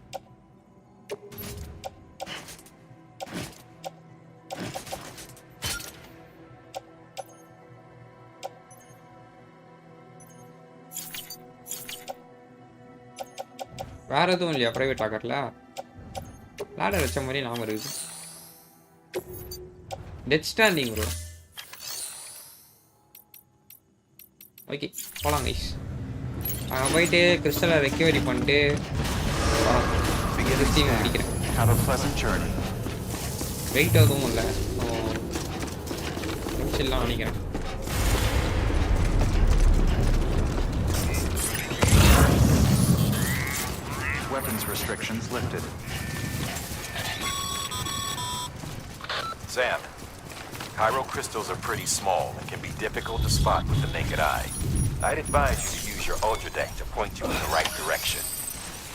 வேற எதுவும் இல்லையா பிரைவேட் லாக்கர்ல? ladder வச்ச மாதிரி நாம இருக்குது. Death Stranding bro. ஓகே போலாம் கைஸ். போயிட்டு கிறிஸ்டலை ரெக்கவரி பண்ணிட்டு முடிக்கிறேன். Have a pleasant journey. Wait எதுவும் இல்லை, முடிச்சிடலாம் நினைக்கிறேன். Weapons restrictions lifted. Sam, Chiral crystals are pretty small and can be difficult to spot with the naked eye. I'd advise you to use your ultra deck to point you in the right direction.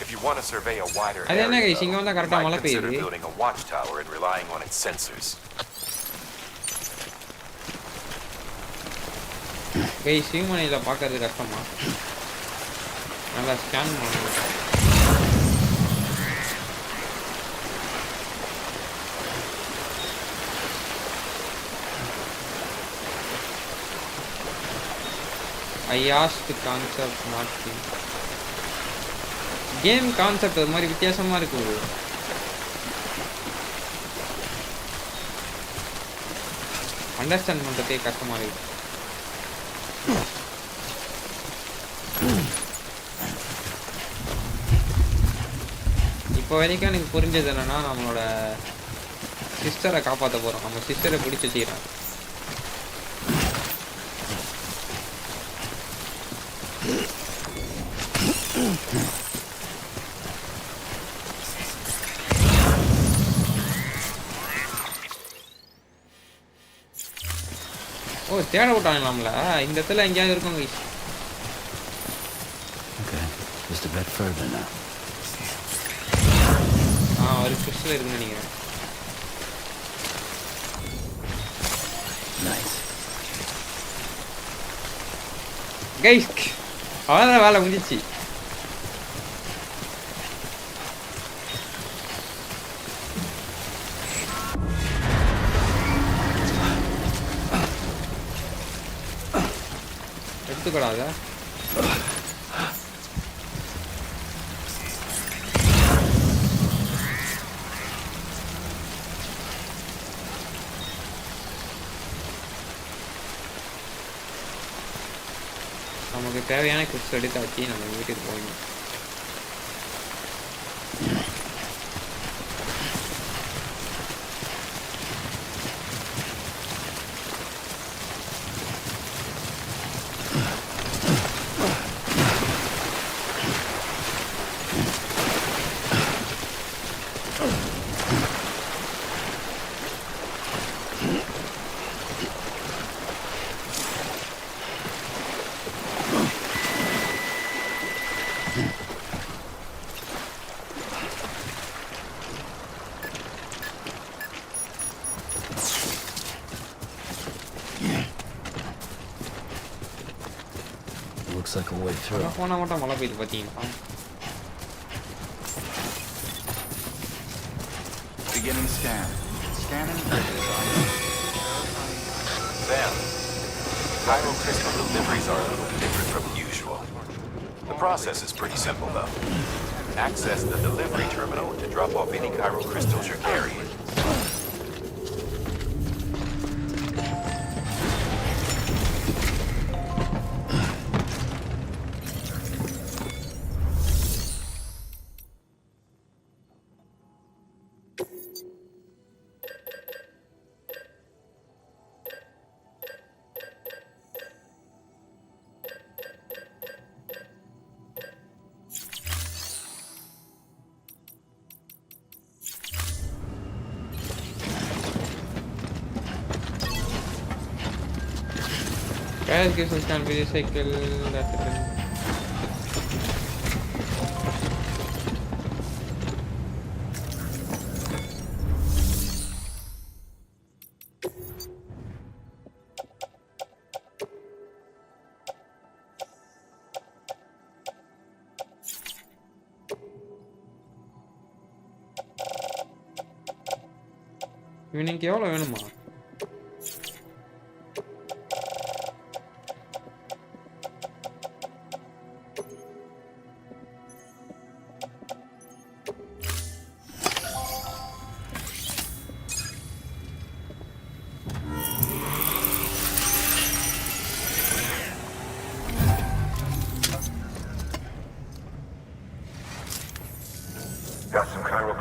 If you want to survey a wider area, you might consider building a watchtower and relying on its sensors. Guys ஹியூமனைல பார்க்கிறது கஷ்டமா? நல்லா scan பண்ணணும். I asked the concept not to. Game concept ஒரு மாதிரி வித்தியாசமா இருக்கு. Understand பண்றதே கஷ்டமா இருக்கு. இப்போ வரைக்கும் எனக்கு புரிஞ்சது என்னன்னா நம்மளோட சிஸ்டரை காப்பாற்ற போறோம். நம்ம சிஸ்டரை பிடிச்சி வச்சுக்கிறோம். ஓ தேட விட்டாங்களாம்ல, இந்த இடத்துல எங்கேயாவது இருக்கும் guys. Okay, just a bit further now. ஒரு கிறிஸ்டல் இருக்குன்னு நினைக்கிறேன். Nice. கைஸ் அவ்வளோதான், வேலை முடிஞ்சிச்சு. எடுத்துக்கூடாத நமக்கு தேவையான கிறிஸ்டல் எடுத்தாச்சு. நம்ம வீட்டுக்கு போகணும். Looks like a way through. போனா மட்டும் மழை பெய்யுது பார்த்தீங்களா? Beginning scan. Scanning bridges on. Sam, Chiral crystal deliveries are a little different from usual. The process is pretty simple though. Access the delivery terminal to drop off any chiral crystals you're carrying. Guys, gives us can be recycle that. இவனுக்கு எவ்வளோ வேணுமா?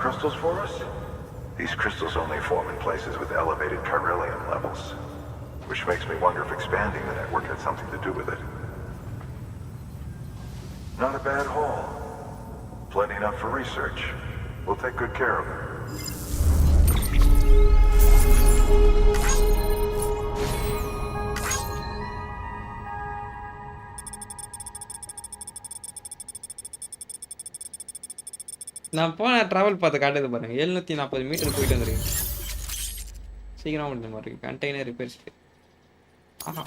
crystals for us? These crystals only form in places with elevated chiralium levels, which makes me wonder if expanding the network had something to do with it. Not a bad haul. Plenty enough for research. We'll take good care of it. நான் போன travel பார்த்து காட்டுது பாருங்க 740 metre போயிட்டு வந்துருக்கு. சீக்கிரம் முடிஞ்ச மாதிரி இருக்கு. Container repairs. ஆஹா.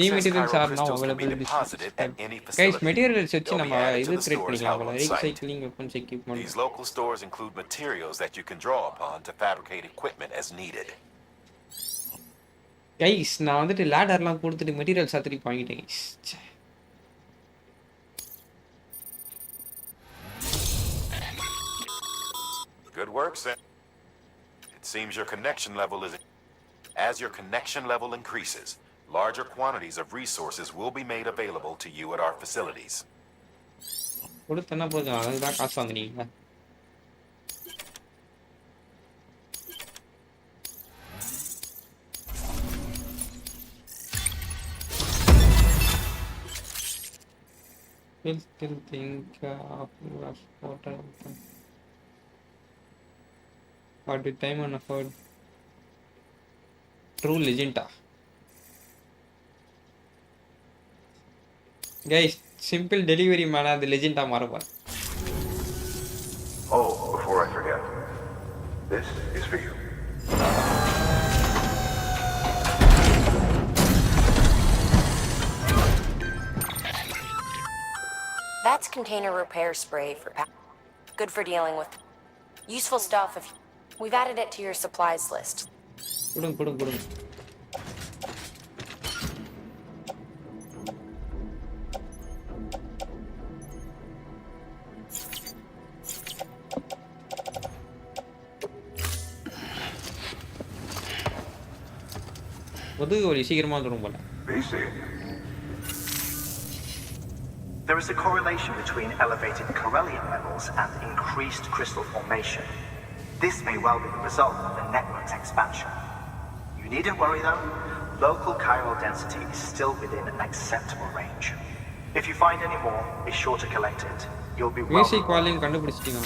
New materials are now available. Guys, materials வச்சு நம்ம இது கிரியேட் பண்ணிக்கலாம் போல. Recycling weapons equipment. These local stores include materials that you can draw upon to fabricate equipment as needed. Guys, நான் வந்துட்டு ladderலாம் கொடுத்துட்டு materials திருப்பி வாங்கிட்டேன் guys. Good work, Sam. It seems your connection level is... As your connection level increases, larger quantities of resources will be made available to you at our facilities. கொடுத்தனா போதும் அதுதான் காசு வாங்குறீங்க. Still think of water. What the time and effort. True legend. Guys, simple delivery mana the legend மாறுவா. Oh, before I forget. This is for you. That's container repair spray for good for dealing with useful stuff if we've added it to your supplies list. Pudum. There is a correlation between elevated chiralium levels and increased crystal formation. This may well be the result of the network's expansion. You needn't worry though, local chiral density is still within an acceptable range. If you find any more, be sure to collect it. You'll be music calling கண்டுபிடிச்சிட்டீங்க.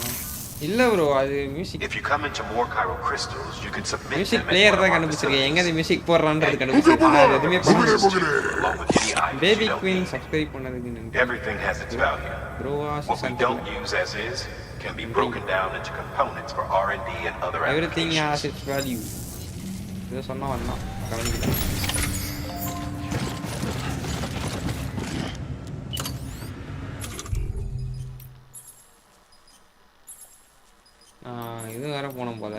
இல்ல bro அது music. If you come into more chiral crystals, you can submit music player தான் கண்டுபிடிச்சிருக்கேன். எங்க அது music போடுறான்றது கண்டுபிடிச்சிருக்கேன். அது எதுமே பண்ணல. Baby Queen subscribe பண்ணதுக்கு நன்றி. Everything has its value. What we don't use as is can be broken down into components for R&D and other applications. Everything has its value. இது சொன்னா வந்தா கவனிக்கல. இது வேற போணும் போல.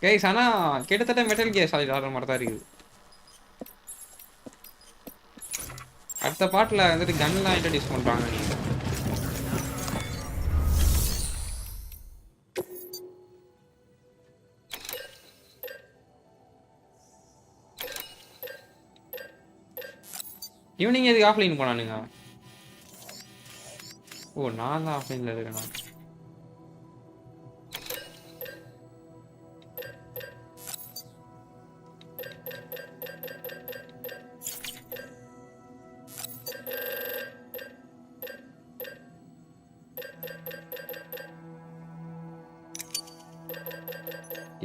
கைஸ் ஆனா கிட்டத்தட்ட மெட்டல் கியர் சாலிட் ஆடுற மாதிரி தான் இருக்குது. அடுத்த பாட்டில் வந்துட்டு கன்லாம் இன்ட்ரடியூஸ் பண்ணுறாங்க. ஈவினிங் எதுக்கு ஆஃப்லைன் போனானுங்க? ஓ நான் தான் ஆஃப்லைனில் இருக்கேன்.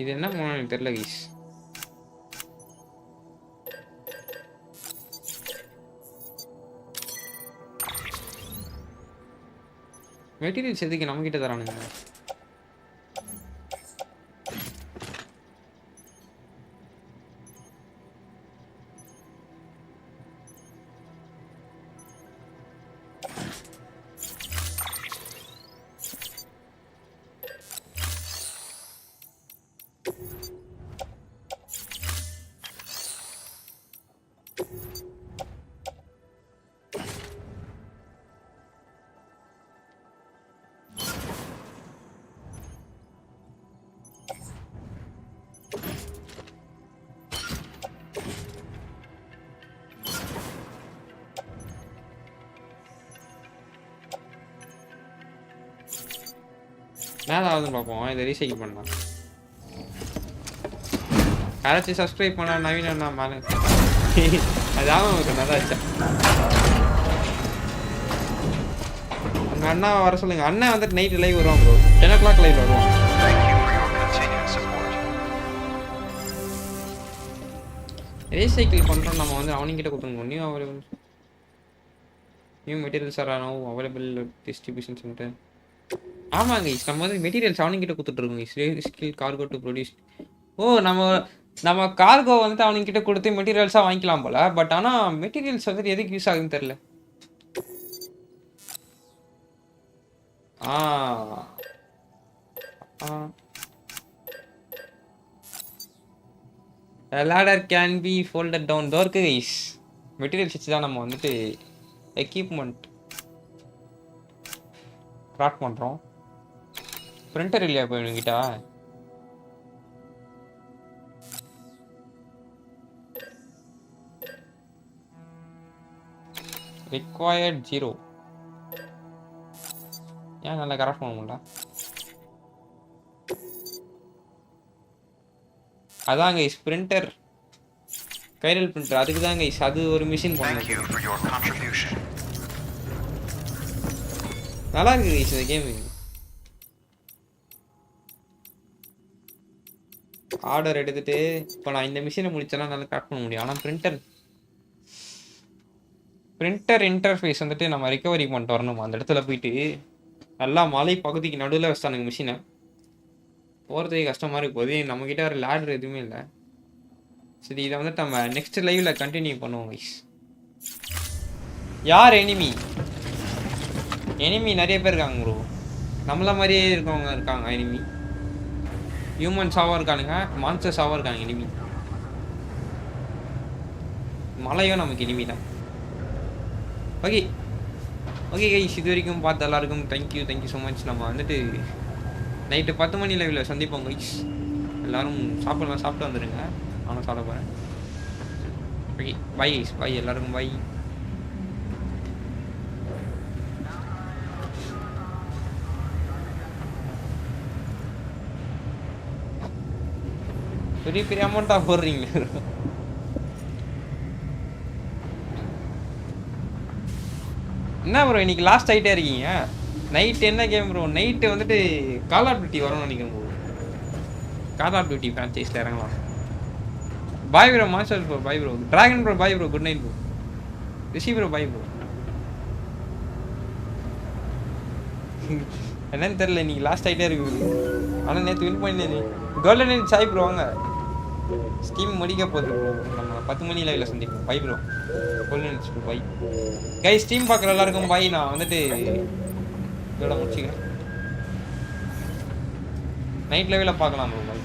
இது என்ன போன எனக்கு தெரியல கைஸ். மெட்டீரியல்ஸ் எதுக்கு நம்ம கிட்ட தரானுங்க? மேலே ஆகுதுன்னு பார்ப்போம். இதை ரீசைக்கிள் பண்ணலாம். யாராச்சும் சப்ஸ்கிரைப் பண்ணா நவீன அண்ணா மேலே அதான் உங்களுக்கு நல்லா ஆச்சா. உங்கள் அண்ணா வர சொல்லுங்க. அண்ணன் வந்துட்டு நைட்டு லைவ் வருவாங்க ப்ரோ. 10 o'clock லைவ் வருவாங்க. ரீசைக்கிள் பண்ணுறோம் நம்ம வந்து அவனிங்கிட்ட கொடுத்துருங்க. New available new materials are no available distribution centre. ஆமாங்க நம்ம வந்து மெட்டீரியல்ஸ் அவனிங்கிட்ட கொடுத்துட்ருக்கோங்க. Skill cargo to produce. ஓ நம்ம கார்கோ வந்துட்டு அவனுங்கிட்ட கொடுத்து மெட்டீரியல்ஸாக வாங்கிக்கலாம் போல. பட் ஆனால் மெட்டீரியல்ஸ் வந்துட்டு எதுக்கு யூஸ் ஆகுதுன்னு தெரில. ladder can be folded down. தோர்க்கு கைஸ் மெட்டீரியல்ஸ் வச்சு தான் நம்ம வந்துட்டு எக்யூப்மெண்ட் கிராஃப்ட் பண்ணுறோம். பிரிண்டர் இல்லையா இப்போ என்கிட்ட? required 0. ஏன் நல்லா கிராஃப்ட் பண்ண முடியல? அதான் கைஸ் பிரிண்டர் கைரல் பிரிண்டர் அதுக்கு தான் கைஸ் அது ஒரு மிஷின் பண்ணுது. நல்லா இருக்கு கைஸ் இந்த கேம். ஆர்டர் எடுத்துட்டு இப்போ நான் இந்த மிஷினை முடிச்சேன்னா நல்லா கிராஃப்ட் பண்ண முடியும். ஆனால் பிரிண்டர் இன்டர்ஃபேஸ் வந்துட்டு நம்ம ரிகவரி பண்ணிட்டு வரணும். அந்த இடத்துல போயிட்டு நல்லா மலை பகுதிக்கு நடுவில் வச்சுட்டானுங்க மிஷினை. போகிறதுக்கு கஷ்டமாக இருக்கு. போதே நம்மக்கிட்ட ஒரு லேடர் எதுவுமே இல்லை. சரி இதை வந்துட்டு நம்ம நெக்ஸ்ட் லைவில் கண்டினியூ பண்ணுவோம் கைஸ். யார் எனிமி நிறைய பேர் இருக்காங்க ப்ரோ. நம்மள மாதிரியே இருக்கவங்க இருக்காங்க எனிமி. ஹியூமன்ஸாகவும் இருக்கானுங்க, மான்ஸ்டர்ஸாகவும் இருக்காங்க எனிமி. மலையும் நமக்கு எனிமி தான். ஓகே கைஸ் இது வரைக்கும் பார்த்து எல்லாருக்கும் தேங்க்யூ ஸோ மச். நம்ம வந்துட்டு நைட்டு 10 மணி லைவில் சந்திப்போம் கைஸ். எல்லோரும் சாப்பிட்டு வந்துடுங்க. நானும் சாப்பிட போகிறேன். ஓகே பை கைஸ், பை எல்லாருக்கும் பை. பெரிய அமௌண்ட்டாக போடுறீங்களே. என்ன ப்ரோ இன்னைக்கு லாஸ்ட் ஆகிட்டே இருக்கீங்க? நைட்டு என்ன கேம் ப்ரோ? நைட்டு வந்துட்டு கால் ஆஃப் டியூட்டி வரும்னு நினைக்கிறேன் ப்ரோ. கால் ஆஃப் டியூட்டி ஃப்ரான்ச்சைஸில் இறங்கலாம். Bye bro. Master bro bye bro. Dragon bro bye bro. Good night bro. Rishi bro bye bro. என்னன்னு தெரில இன்னைக்கு லாஸ்ட் ஆகிட்டே இருக்குது. ஆனால் நேற்று வின் பண்ணி கோல்டன் நைட் சாய் ப்ரோ வாங்க. ஸ்கீம் முடிக்க போகுது ப்ரோ. நம்ம 10 மணி லைவில் சந்திப்போம். Bye bro. Golden night bro bye. கை ஸ்டீம் பார்க்குற எல்லாருக்கும் பை. நான் வந்துட்டு இதோட முடிச்சுக்கிறேன். நைட் லைவில் பார்க்கலாம் ப்ரோ பை.